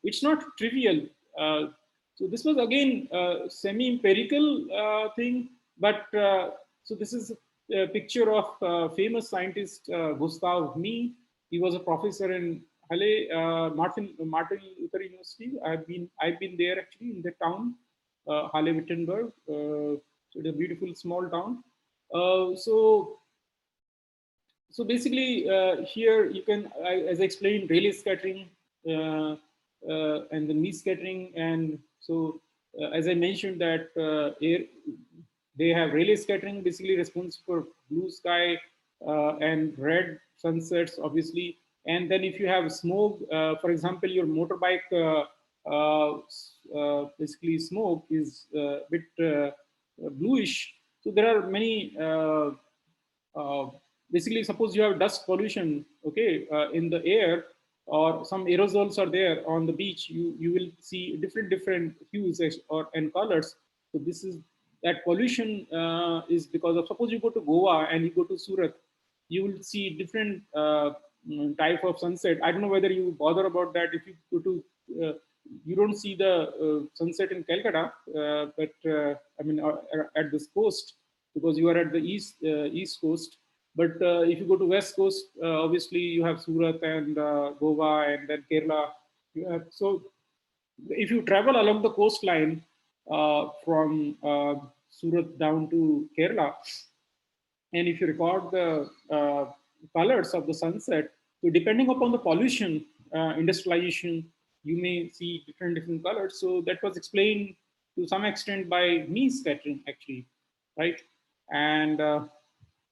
it's not trivial. So this was again a semi-empirical thing, but so this is a picture of famous scientist Gustav Mie. He was a professor in Halle, Martin Luther University. I've been there actually in the town, Halle Wittenberg. So it's a beautiful small town. So basically here you can, as I explained, Rayleigh scattering. and the me scattering. And so, as I mentioned, that they have Rayleigh scattering, basically responsible for blue sky and red sunsets, obviously. And then if you have smoke, for example, your motorbike, basically smoke is a bit bluish. So there are many uh, basically, suppose you have dust pollution, okay, in the air, or some aerosols are there on the beach, you will see different hues or and colors. So this is that pollution is because of, suppose you go to Goa and you go to Surat, you will see different type of sunset. I don't know whether you bother about that. If you go to you don't see the sunset in Calcutta, but I mean at this coast, because you are at the east coast. But if you go to west coast, obviously you have Surat and Goa and then Kerala. So if you travel along the coastline from Surat down to Kerala, and if you record the colors of the sunset, so depending upon the pollution, industrialization, you may see different colors. So that was explained to some extent by me scattering, actually, right? And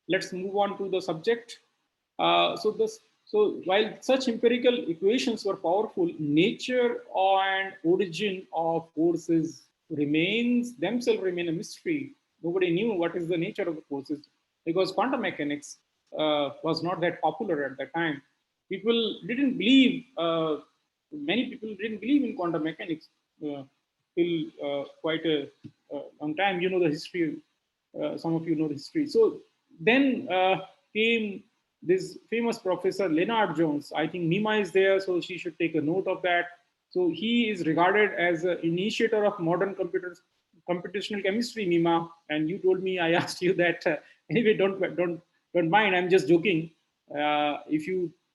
let's move on to the subject. So while such empirical equations were powerful, nature and origin of forces remain a mystery. Nobody knew what is the nature of the forces, because quantum mechanics was not that popular at that time. People didn't believe. Many people didn't believe in quantum mechanics till quite a long time. You know the history. Some of you know the history. So then came this famous professor Lennard-Jones. I think Nima is there, so she should take a note of that. So he is regarded as an initiator of modern computational chemistry, Nima. And you told me, I asked you that. Anyway, don't mind. I'm just joking.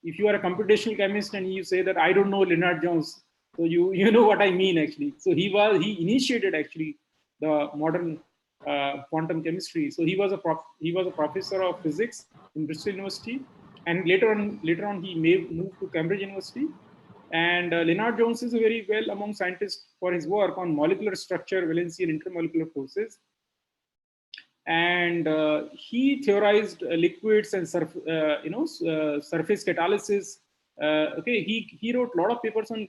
If you are a computational chemist and you say that I don't know Lennard-Jones, so you know what I mean, actually. So he initiated actually the modern quantum chemistry. So he was a professor of physics in Bristol University, and later on he moved to Cambridge University. And Lennard-Jones is a very well among scientists for his work on molecular structure, valency, and intermolecular forces. And he theorized liquids and surface catalysis. Okay, he wrote a lot of papers on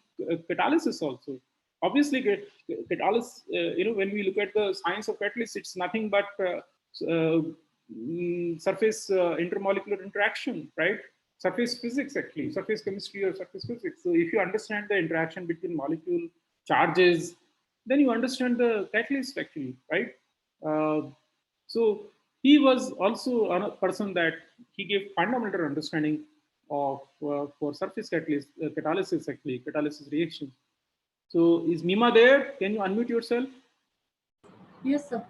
catalysis also. Obviously, catalysis. When we look at the science of catalysis, it's nothing but surface intermolecular interaction, right? Surface physics, actually, surface chemistry or surface physics. So if you understand the interaction between molecule charges, then you understand the catalyst, actually, right? Uh, so he was also a person that he gave fundamental understanding of for surface catalysis, actually, catalysis reactions. So is Mima there? Can you unmute yourself? Yes, sir.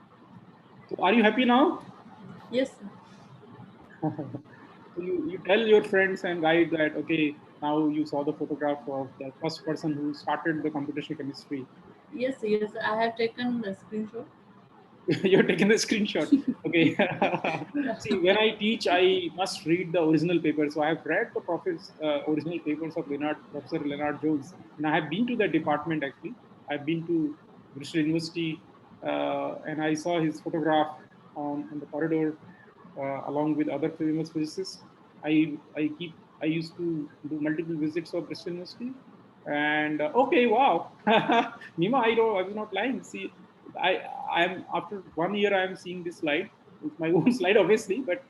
So are you happy now? Yes, sir. So you tell your friends and guide that, okay, now you saw the photograph of the first person who started the computational chemistry. Yes, yes. I have taken a screenshot. You're taking the screenshot. Okay. See, when I teach, I must read the original paper. So I have read the original papers of Professor Lennard-Jones, and I have been to that department, actually. I've been to Bristol University, and I saw his photograph on the corridor along with other famous physicists. I used to do multiple visits of Bristol University, and okay, wow, Nima, I was not lying. See, I'm after 1 year I am seeing this slide. It's my own slide, obviously, but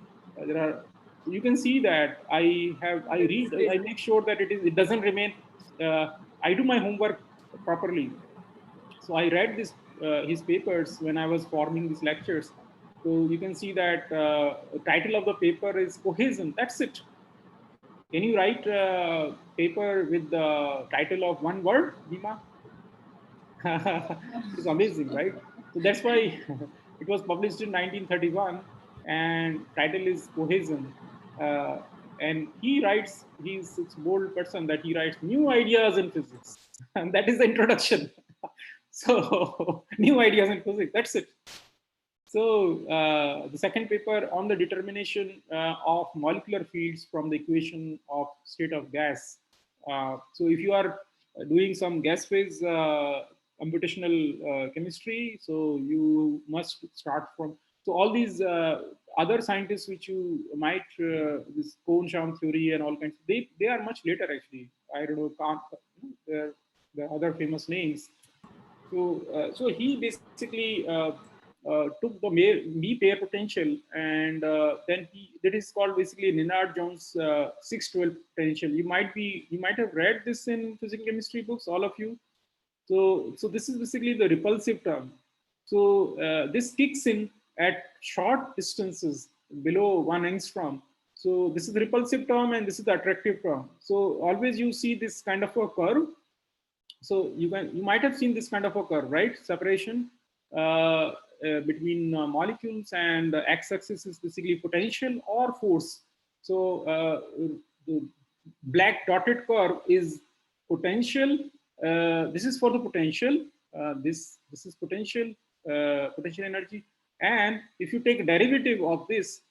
there are, you can see that I This is read, great. I make sure that it doesn't remain. Uh, I do my homework properly. So I read his papers when I was forming these lectures. So you can see that title of the paper is cohesion. That's it. Can you write a paper with the title of one word, Dima? It's amazing, right? So that's why it was published in 1931, and title is Cohesion. Uh, and he writes, he's such a bold person that he writes new ideas in physics, and that is the introduction. So new ideas in physics. That's it. So the second paper on the determination of molecular fields from the equation of state of gas. So if you are doing some gas phase computational chemistry. So you must start from, so all these other scientists which you might, this Kohn-Sham theory and all kinds, they are much later actually. I don't know, Kant, the other famous names. So he basically took the B pair potential, and then that is called basically Lennard-Jones 612 potential. You might have read this in physical chemistry books, all of you. So this is basically the repulsive term. So this kicks in at short distances below 1 angstrom. So this is the repulsive term, and this is the attractive term. So always you see this kind of a curve. So you might have seen this kind of a curve, right? Separation between molecules, and the x-axis is basically potential or force. So the black dotted curve is potential. This is for the potential. This is potential energy. And if you take derivative of this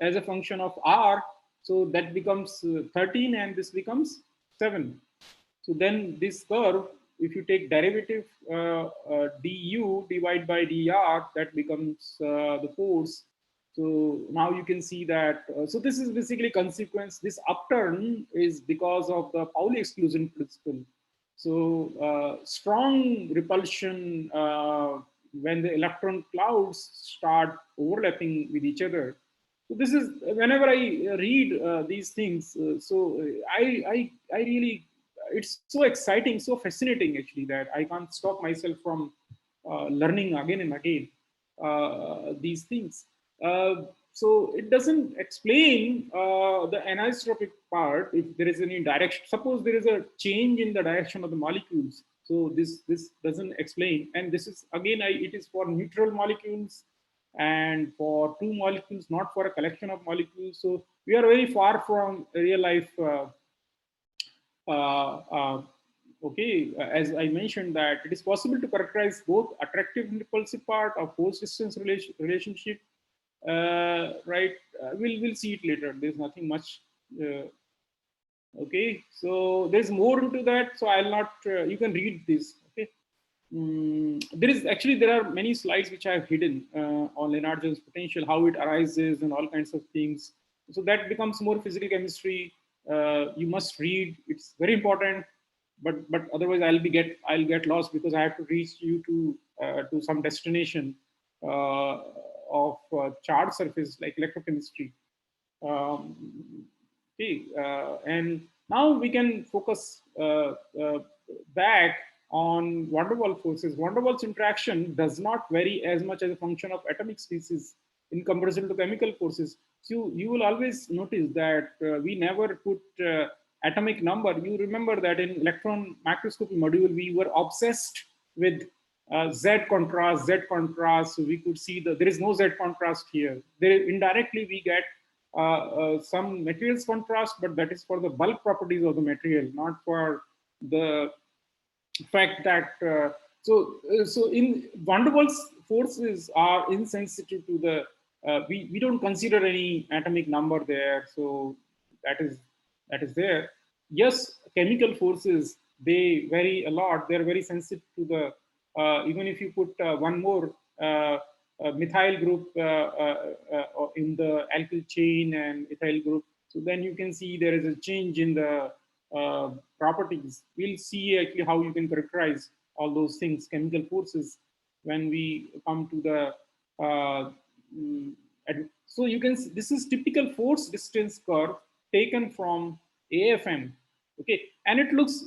as a function of r, so that becomes 13, and this becomes 7. So then this curve, if you take derivative du divided by dr, that becomes the force. So now you can see that. So this is basically consequence. This upturn is because of the Pauli exclusion principle. So strong repulsion when the electron clouds start overlapping with each other. So this is, whenever I read these things, I really, it's so exciting, so fascinating actually, that I can't stop myself from learning again and again these things. So it doesn't explain the anisotropic part. If there is any direction, suppose there is a change in the direction of the molecules, so this doesn't explain. And this is again, it is for neutral molecules and for two molecules, not for a collection of molecules. So we are very far from real life. Uh, uh, okay, as I mentioned, that it is possible to characterize both attractive and repulsive part of force distance relationship. Right? We'll see it later. There's nothing much. Okay, so there's more into that. So I'll not. You can read this. Okay. There are many slides which I have hidden on Lennard-Jones potential, how it arises, and all kinds of things. So that becomes more physical chemistry. You must read; it's very important. But otherwise, I'll get lost, because I have to reach you to some destination of charged surface like electrochemistry. Um, okay, and now we can focus back on van der Waals forces. Van der Waals interaction does not vary as much as a function of atomic species in comparison to chemical forces. So you will always notice that we never put atomic number. You remember that in electron microscopy module, we were obsessed with Z contrast, Z contrast. So we could see that there is no Z contrast here. There, indirectly, we get some materials contrast, but that is for the bulk properties of the material, not for the fact that so in van der Waals forces are insensitive to the we don't consider any atomic number there, so that is there. Yes, chemical forces, they vary a lot. They're very sensitive to the even if you put one more methyl group in the alkyl chain and ethyl group, so then you can see there is a change in the properties. We'll see actually how you can characterize all those things, chemical forces, when we come to the. So you can see, this is typical force distance curve taken from AFM. Okay, and it looks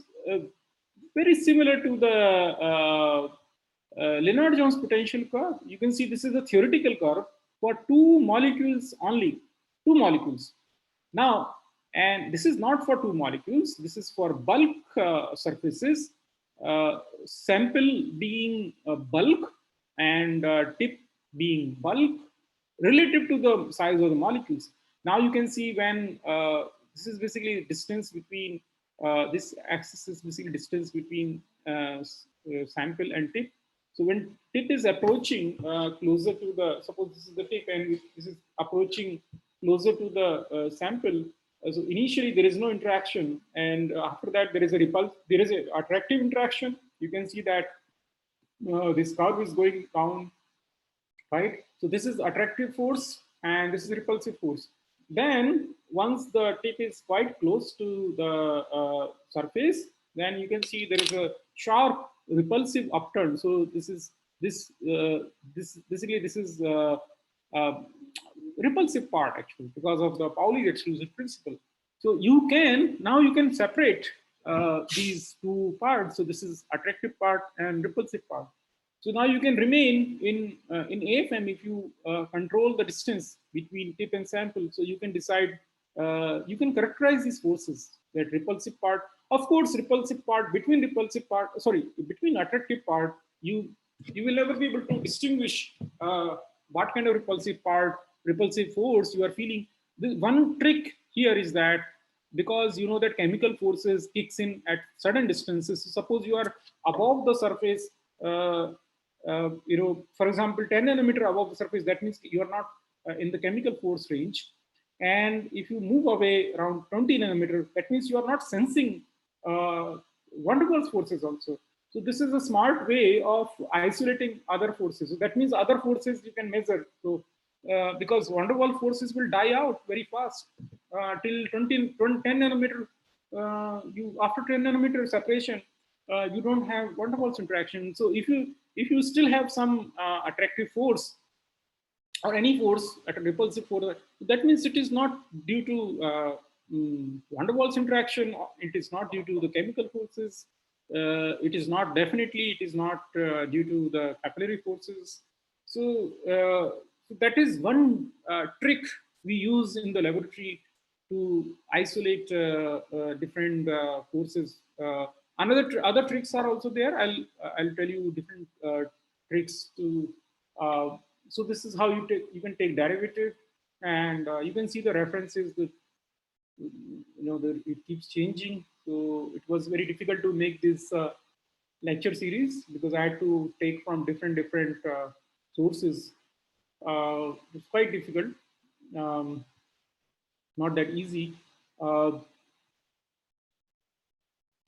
very similar to the Lennard-Jones potential curve. You can see this is a theoretical curve for two molecules only, two molecules. Now, and this is not for two molecules, this is for bulk surfaces, sample being bulk and tip being bulk relative to the size of the molecules. Now you can see when this is basically distance between, this axis is basically distance between sample and tip. So when tip is approaching closer to the, suppose this is the tip and this is approaching closer to the sample, So initially there is no interaction, and after that there is an attractive interaction. You can see that this curve is going down, right? So this is attractive force and this is repulsive force. Then once the tip is quite close to the surface, then you can see there is a sharp repulsive upturn. So this basically this is uh, repulsive part actually because of the Pauli's exclusion principle. So you can separate these two parts. So this is attractive part and repulsive part. So now you can remain in AFM if you control the distance between tip and sample. So you can decide, you can characterize these forces. That repulsive part, of course, between attractive part, you will never be able to distinguish what kind of repulsive force you are feeling. The one trick here is that because you know that chemical forces kicks in at certain distances. So suppose you are above the surface, for example, 10 nanometer above the surface, that means you are not in the chemical force range. And if you move away around 20 nanometer, that means you are not sensing van der Waals forces also. So this is a smart way of isolating other forces. So that means other forces you can measure. So because van der Waals forces will die out very fast till 10 nanometer. You after 10 nanometer separation, you don't have van der Waals interaction. So if you still have some attractive force or any force at a repulsive force, that means it is not due to van der Waals interaction. It is not due to the chemical forces. It is not due to the capillary forces. So that is one trick we use in the laboratory to isolate different forces. Other tricks are also there. I'll tell you different tricks to. So this is how you can take derivative, and you can see the references. It keeps changing. So it was very difficult to make this lecture series because I had to take from different sources. It's quite difficult, not that easy.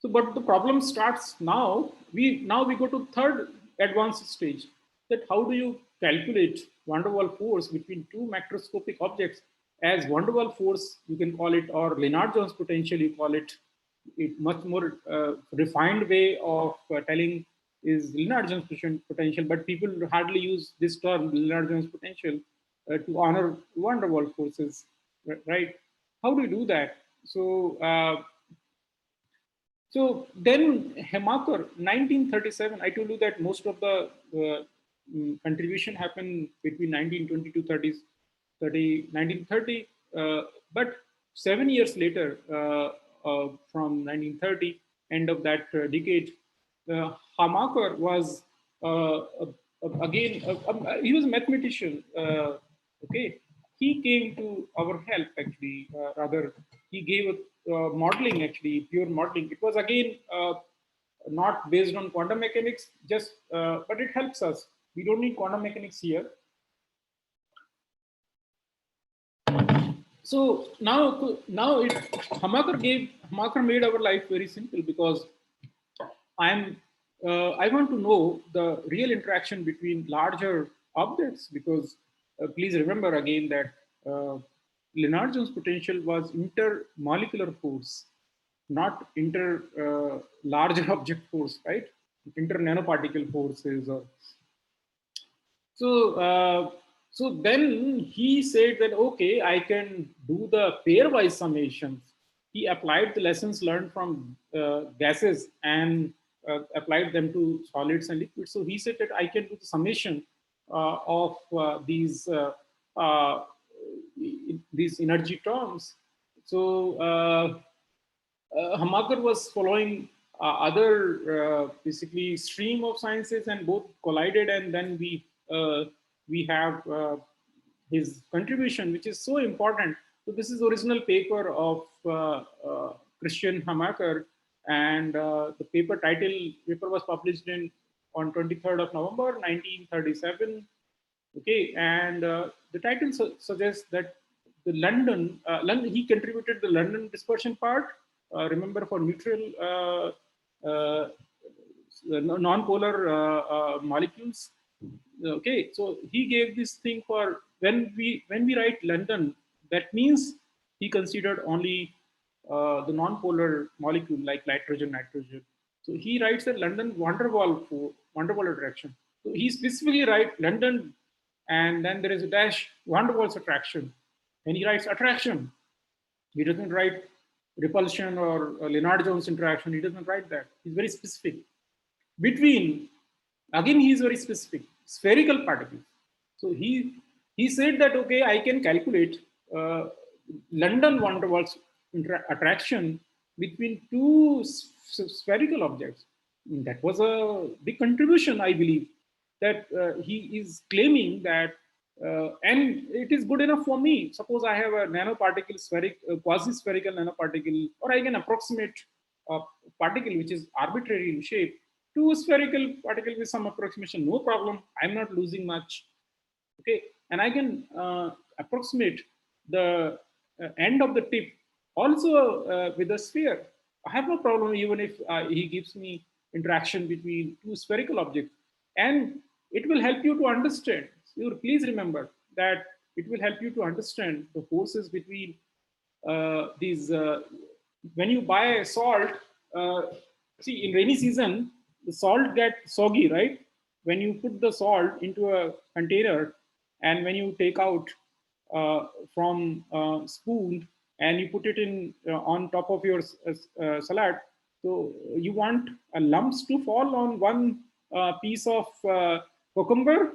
But the problem starts now. We go to third advanced stage. That how do you calculate van der Waals force between two macroscopic objects as van der Waals force, you can call it, or Lennard-Jones potential, you call it. It much more refined way of telling is Lennard-Jones potential, but people hardly use this term Lennard-Jones potential to honor van der Waals forces, right? How do you do that? So then Hamaker, 1937, I told you that most of the contribution happened between 1920 to 1930. But 7 years later, from 1930, end of that decade, Hamaker was again, he was a mathematician. Okay, he came to our help actually. Rather, he gave modeling actually, pure modeling. It was again not based on quantum mechanics, just but it helps us. We don't need quantum mechanics here. So now Hamaker made our life very simple because I want to know the real interaction between larger objects because please remember again that Lennard-Jones potential was intermolecular force, not larger object force, right? Inter nanoparticle forces. So then he said that, okay, I can do the pairwise summations. He applied the lessons learned from gases and applied them to solids and liquids. So he said that I can do the summation of these energy terms. So Hamaker was following other basically stream of sciences and both collided, and then we have his contribution, which is so important. So this is original paper of Christian Hamaker, and the paper was published on 23rd of November 1937. Okay, and the title suggests that the London, he contributed the London dispersion part. Remember, for neutral non-polar molecules. Okay, so he gave this thing for when we write London, that means he considered only the non-polar molecule like nitrogen, nitrogen. So he writes that London van der Waal attraction. So he specifically writes London, and then there is a dash van der Waals attraction, and he writes attraction. He doesn't write repulsion or Lennard-Jones interaction. He doesn't write that. He's very specific. Between, again, he is very specific, spherical particles. So he said that, okay, I can calculate London van der Waals attraction between two spherical objects. That was a big contribution, I believe, that he is claiming that, and it is good enough for me. Suppose I have a nanoparticle, quasi-spherical nanoparticle, or I can approximate a particle which is arbitrary in shape to a spherical particle with some approximation, no problem. I'm not losing much. Okay, and I can approximate the end of the tip also with a sphere. I have no problem even if he gives me interaction between two spherical objects, and it will help you to understand. So please remember that it will help you to understand the forces between these. When you buy salt, see, in rainy season, the salt gets soggy, right? When you put the salt into a container, and when you take out from spoon and you put it in on top of your salad, so you want lumps to fall on one piece of cucumber,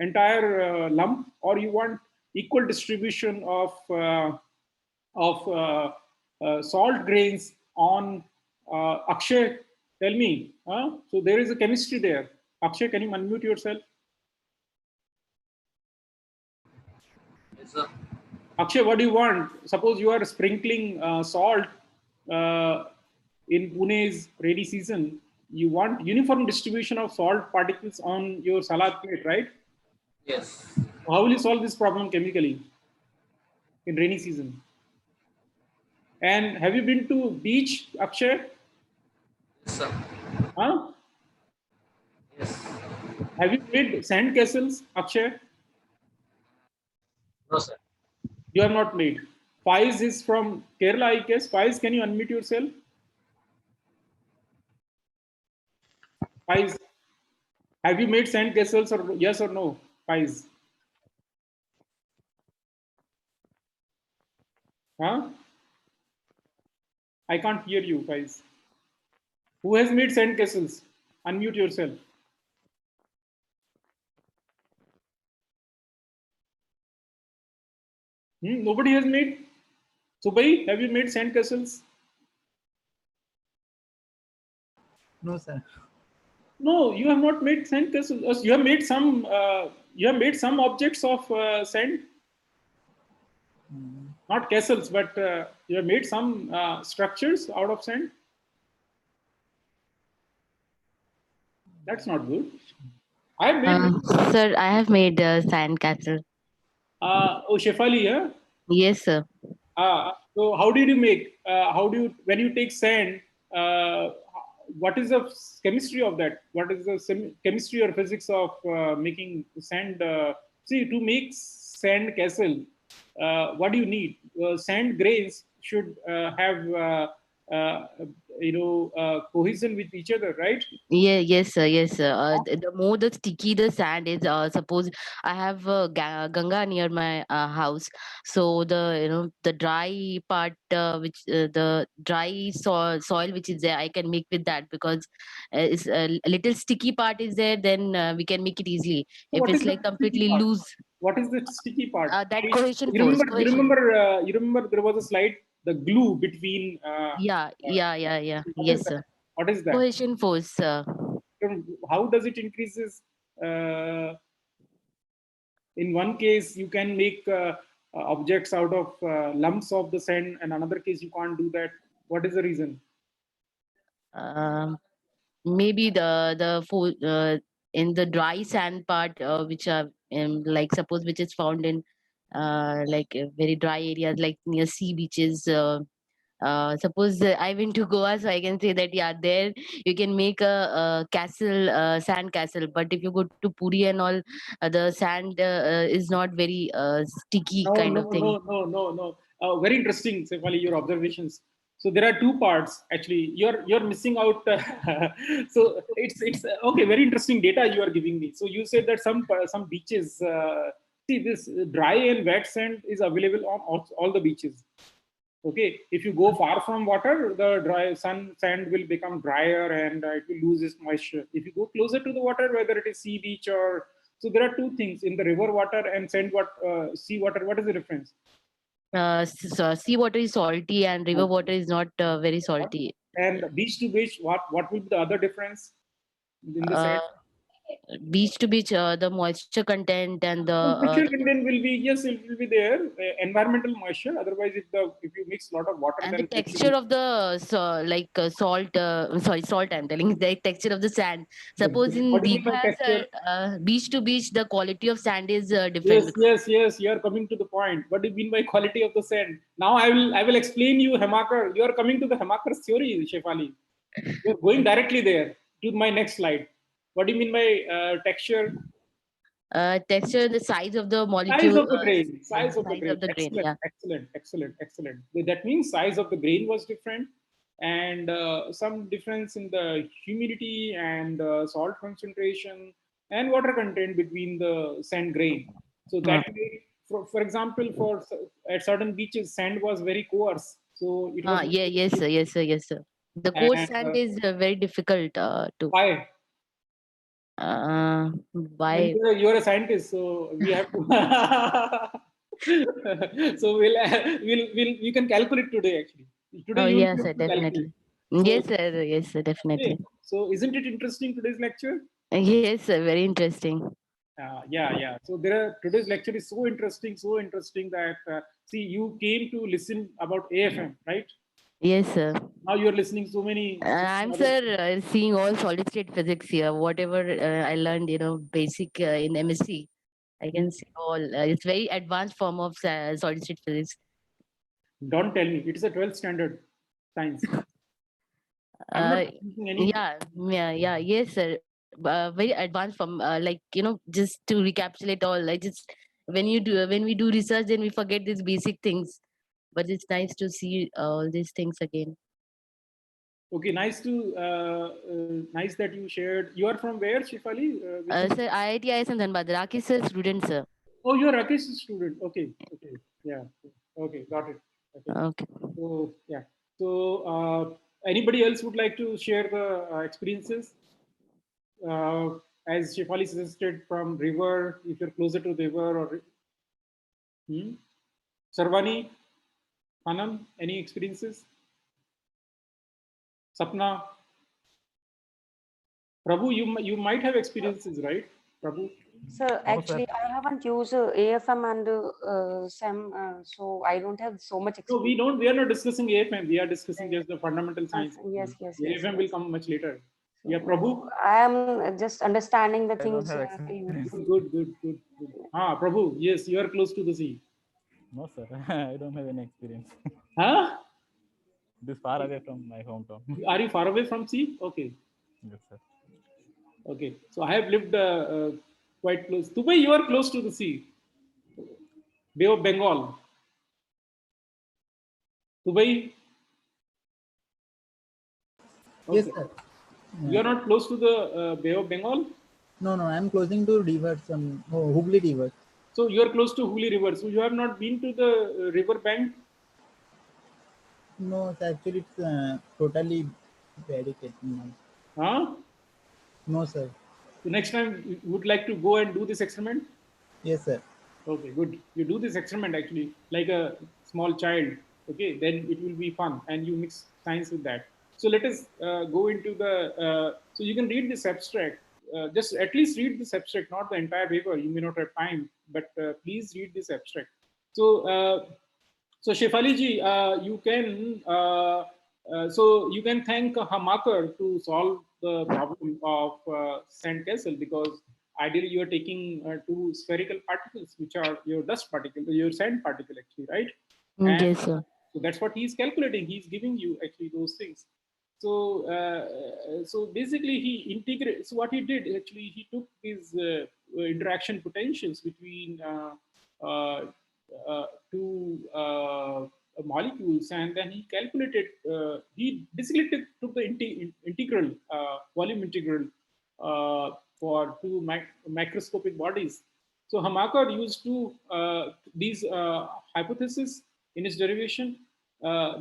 entire lump, or you want equal distribution of salt grains on Akshay? Tell me. So there is a chemistry there. Akshay, can you unmute yourself? Yes, sir. Akshay, what do you want? Suppose you are sprinkling salt in Pune's rainy season. You want uniform distribution of salt particles on your salad plate, right? Yes. How will you solve this problem chemically in rainy season? And have you been to beach, Akshay? Yes, sir. Huh? Yes. Have you made sand castles, Akshay? No, sir. You have not made. Faiz is from Kerala, I guess. Faiz, can you unmute yourself? Faiz, have you made sand castles, or yes or no? Faiz? Huh? I can't hear you, Faiz. Who has made sand castles? Unmute yourself. Nobody has made. Subai, have you made sand castles? No, sir. No, you have not made sand castles. You have made some. You have made some objects of sand. Not castles, but you have made some structures out of sand. That's not good. I have made. Sir, I have made a sand castle. Oh, Shefali, yeah. Yes, sir. So how did you make? How do you, when you take sand? What is the chemistry of that? What is the chemistry or physics of making sand? See, to make sand castle, what do you need? Sand grains should have cohesion with each other, right? Yeah, yes, sir. Yes, sir. The more the sticky the sand is, suppose I have Ganga near my house, so the dry part, which the dry soil which is there, I can make with that, because it's a little sticky part is there. Then we can make it easily. So If what is it's the like sticky completely part? loose, What is the sticky part? that cohesion You force. remember? You Cohesion. remember? You remember? There was a slide. The glue between. Yeah. What is Yes, that? sir. What is that? Cohesion force. How does it increases? In one case, you can make objects out of lumps of the sand, and another case you can't do that. What is the reason? Um, Maybe in the dry sand part, which are like suppose which is found in like very dry areas, like near sea beaches. Suppose I went to Goa, so I can say that yeah, there you can make a castle, sand castle. But if you go to Puri and all, the sand is not very sticky No, kind no, of thing. no, no, no, no. Very interesting, Sefali, your observations. So there are two parts actually. You're missing out. So it's okay. Very interesting data you are giving me. So you said that some beaches. See, this dry and wet sand is available on all the beaches. Okay, if you go far from water, the dry sand will become drier and it will lose its moisture. If you go closer to the water, whether it is sea beach or, so there are two things in the river water and sand water, sea water. What is the difference? Sea water is salty and river water is not very salty. And beach to beach, what will be the other difference in the Uh, sand? Beach to beach, the moisture content and Moisture content will be, yes, it will be there. Environmental moisture. Otherwise, if you mix a lot of water, and the then it texture will. of the salt. Sorry, salt. I'm telling the texture of the sand. Suppose in What do you mean by Digha, texture? sir, beach to beach, the quality of sand is different. Yes, yes, yes. You are coming to the point. What do you mean by quality of the sand? Now I will explain you Hamaker. You are coming to the Hamaker's theory, Shefali. You are going directly there to my next slide. What do you mean by texture? Texture, the size of the Size molecule, of the grain. Size of the size grain. of the grain. Excellent, Yeah. excellent, excellent, excellent. That means size of the grain was different, and some difference in the humidity and salt concentration and water content between the sand grain. So Uh, that way, for example, at certain beaches, sand was very coarse, so it was not yeah. Yes, sir. Yes, sir. Yes, sir. The coarse and sand is very difficult to. why? Well, Why? you're a scientist, so we have to. So we can calculate today. Actually, today Oh, you will yes, be sir. able to calculate. Definitely. So Yes, sir. Yes, sir. okay. Definitely. So isn't it interesting today's lecture? Yes, sir. Very interesting. Yeah, yeah. So today's lecture is so interesting that see you came to listen about AFM, right? Yes, sir. Now you're listening so many I'm other sir things. seeing all solid state physics here. Whatever I learned, basic in MSc, I Hmm. can see all. It's very advanced form of solid state physics. Don't tell me it is a 12th standard science. I'm not Uh, thinking any. yeah, yeah, yeah, yes, sir. Very advanced form. Just to recapitulate all. Like just when we do research, then we forget these basic things. But it's nice to see all these things again. Okay, nice that you shared. You are from where, Shifali? Which Sir, IIT and Dhanbad. Rakesh sir, student sir. Oh, you're Rakesh's student. Okay, okay, yeah, okay, got it. Okay, Okay. so yeah, so anybody else would like to share the experiences? As Shifali suggested, from river, if you're closer to river, or Sarvani, Hanam, any experiences? Sapna, Prabhu, you might have experiences, right? Prabhu. So No, sir. actually, I haven't used AFM and SEM, so I don't have so much No, we experience. don't. We are not discussing AFM. We are discussing just the fundamental science. Yes, yes, The yes, AFM will yes. come much later. Yeah, So Prabhu. I am just understanding the I don't things have in experience. Good. Ah, Prabhu. Yes, you are close to the sea. No, sir. I don't have any experience. Huh? It is far away from my hometown. Are you far away from sea? Okay. Yes, sir. Okay. So I have lived quite close. Dubai, you are close to the sea. Bay of Bengal. Dubai. Yes, Okay. sir. You Yeah. are not close to the Bay of Bengal. No, no, I'm closing to rivers, Hooghly River. So you are close to Hooghly River. So you have not been to the river bank. No, sir, actually it's totally barricaded. No. Huh? No, sir. So next time you would like to go and do this experiment. Yes, sir. Okay, good. You do this experiment actually like a small child. Okay, then it will be fun, and you mix science with that. So let us go into the. So you can read this abstract. Just at least read this abstract, not the entire paper. You may not have time, but please read this abstract. So, Shefali ji, you can thank Hamaker to solve the problem of sandcastle because ideally you are taking two spherical particles, which are your dust particle, your sand particle actually, right? And Yes, sir. so that's what he's calculating. He's giving you actually those things. So basically he integrates. So what he did actually, he took these interaction potentials between uh, two molecules, and then he calculated. He basically took the integral volume integral for two macroscopic bodies. So Hamaker used to these hypotheses in his derivation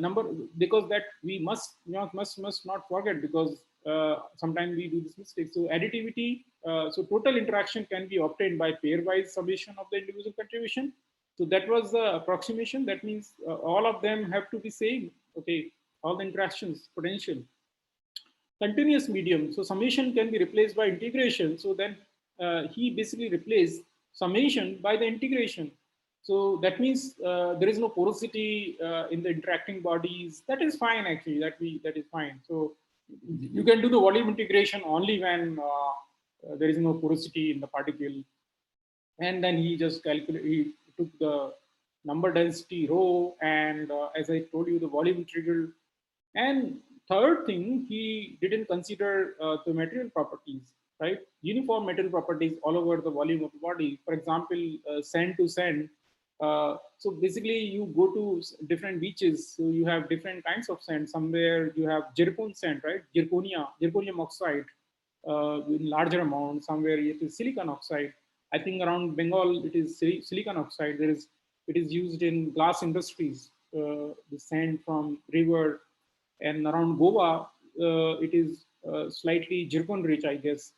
number, because that we must not forget, because sometimes we do this mistake. So additivity, so total interaction can be obtained by pairwise summation of the individual contribution. So that was the approximation. That means all of them have to be same. Okay, all the interactions potential. Continuous medium. So summation can be replaced by integration. So then he basically replaced summation by the integration. So that means there is no porosity in the interacting bodies. That is fine actually. That is fine. So you can do the volume integration only when there is no porosity in the particle. And then he just calculated. He took the number density rho, and as I told you, the volume integral. And third thing, he didn't consider the material properties, right? Uniform material properties all over the volume of the body. For example, sand to sand. So basically, you go to different beaches, so you have different kinds of sand. Somewhere you have zircon sand, right? Zirconium oxide in larger amount. Somewhere it is silicon oxide. I think around Bengal it is silicon oxide. It is used in glass industries. The sand from river, and around Goa, it is slightly zircon rich, I guess.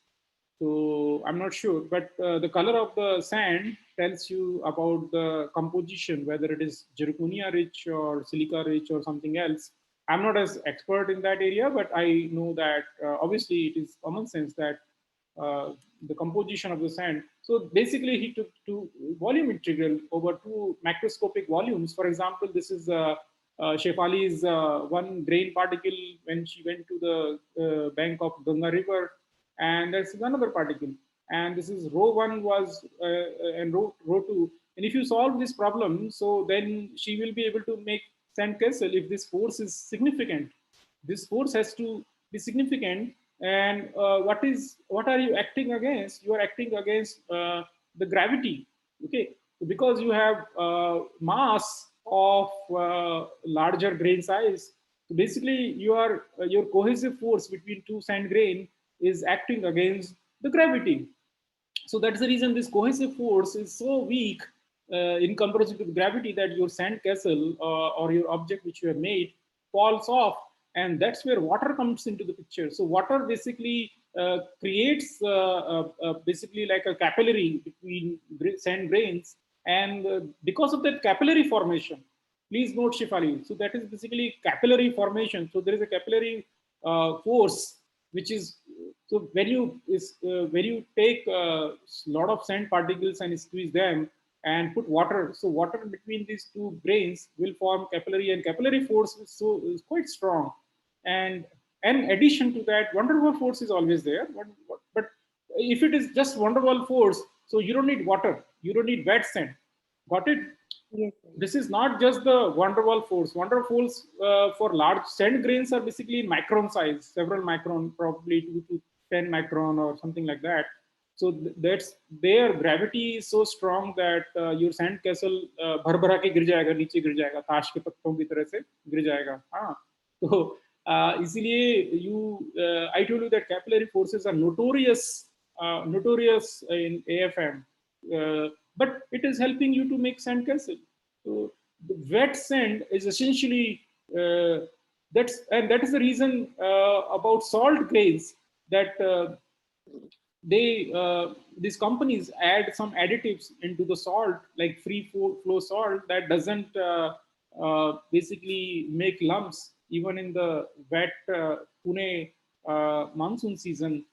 So I'm not sure, but the color of the sand tells you about the composition, whether it is zirconia rich or silica rich or something else. I'm not as expert in that area, but I know that obviously it is common sense that the composition of the sand. So basically, he took two volume integral over two macroscopic volumes. For example, this is Shefali's one grain particle when she went to the bank of Ganga River, and there's another particle. And this is rho one was and rho two. And if you solve this problem, so then she will be able to make sandcastle if this force is significant. This force has to be significant. And what are you acting against? You are acting against the gravity. Okay, because you have mass of larger grain size. So basically, your cohesive force between two sand grain is acting against the gravity. So that's the reason this cohesive force is so weak in comparison to the gravity, that your sand castle or your object which you have made falls off. And that's where water comes into the picture. So water basically creates basically like a capillary between sand grains. And because of that capillary formation, please note Shifali. So that is basically capillary formation. So there is a capillary force, which is, so when you take a lot of sand particles and squeeze them and put water, so water between these two grains will form capillary, and capillary force is quite strong. And in addition to that, van der Waals force is always there. But if it is just van der Waals force, so you don't need water, you don't need wet sand. Got it? Yes. This is not just the van der Waals force. Van der Waals for large sand grains are basically in micron size, several micron, probably 2 to 10 micron or something like that. So that's their gravity is so strong that your sand castle भर भरा के गिर जाएगा, नीचे गिर जाएगा, ताश के पत्तों की तरह से गिर जाएगा. हाँ, तो इसीलिए I told you that capillary forces are notorious in AFM. But it is helping you to make sand castle. So the wet sand is essentially that is the reason about salt grains, that these companies add some additives into the salt, like free flow salt, that doesn't basically make lumps even in the wet Pune monsoon season.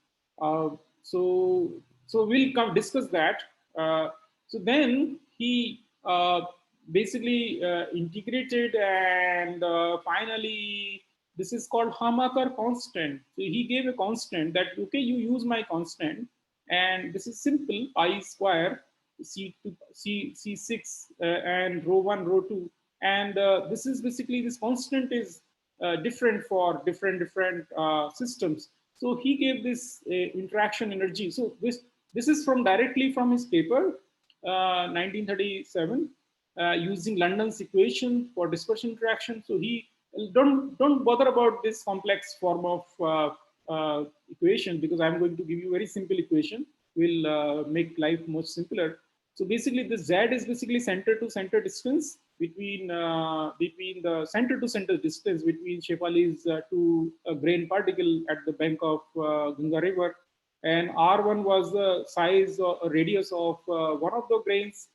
So we'll discuss that. So then he basically integrated, and finally this is called Hamaker constant. So he gave a constant that, okay, you use my constant, and this is simple I square C2 C6 and rho 1 rho 2, and this is basically this constant is different for different systems. So he gave this interaction energy. So this is from directly from his paper 1937 using London's equation for dispersion interaction. So he don't bother about this complex form of equation, because I'm going to give you very simple equation. Will make life much simpler. So basically, the Z is basically center to center distance between the center to center distance between Shefali's two grain particle at the bank of Ganga River, and R1 was the size or radius of one of the grains,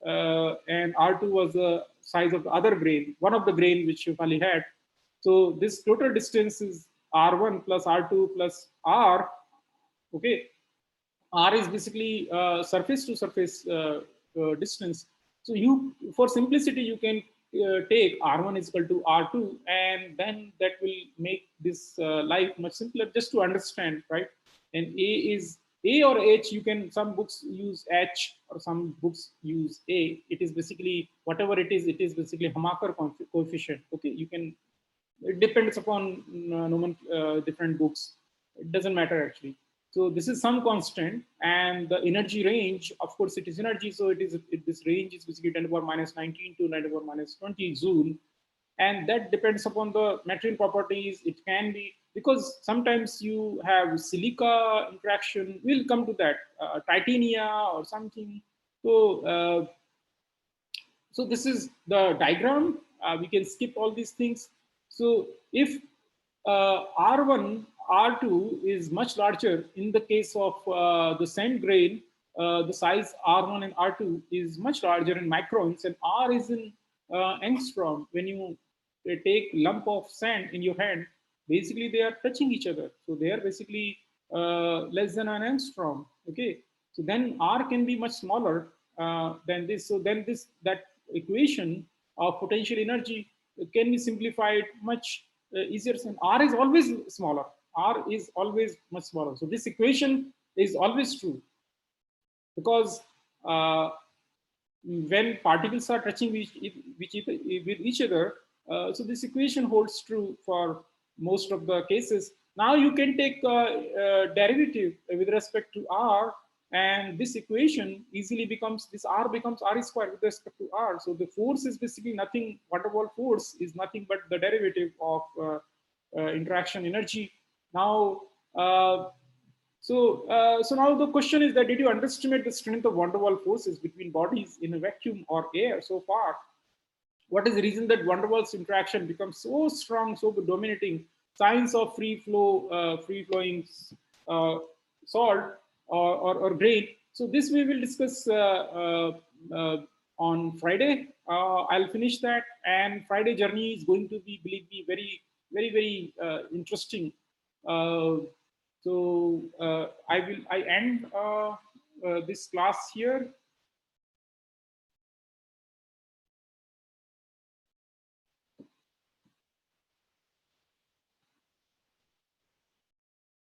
and R2 was the size of the other grain, one of the grain which Shefali had. So this total distance is R1 plus R2 plus R. Okay, R is basically surface to surface distance. So you, for simplicity, you can take R1 is equal to R2, and then that will make this life much simpler just to understand, right? And A is A or H. You can, some books use H or some books use A. It is basically whatever it is. It is basically Hamaker coefficient. Okay, you can. It depends upon different books. It doesn't matter actually. So this is some constant, and the energy range, of course, it is energy. So this range is basically 10 to the power minus 19 to 10 to the power minus 20 joule, and that depends upon the material properties. It can be, because sometimes you have silica interaction. We'll come to that, titania or something. So so this is the diagram. We can skip all these things. So if R1, R2 is much larger in the case of the same grain, the size R1 and R2 is much larger in microns, and R is in angstrom. When you take lump of sand in your hand, basically they are touching each other. So they are basically less than an angstrom. Okay, so then R can be much smaller than this. So then that equation of potential energy can be simplified much easier. And R is always smaller. R is always much smaller. So this equation is always true, because when particles are touching with each other, so this equation holds true for most of the cases. Now you can take derivative with respect to R, and this equation easily becomes, this R becomes R square with respect to R. So the force is basically nothing, van der Waals force is nothing but the derivative of interaction energy. Now, so now the question is that, did you underestimate the strength of van der Waals forces between bodies in a vacuum or air so far? What is the reason that van der Waals interaction becomes so strong, so dominating? Science of free flowing salt or grain. So this we will discuss on Friday. I'll finish that, and Friday journey is going to be, believe me, very interesting. So I end this class here.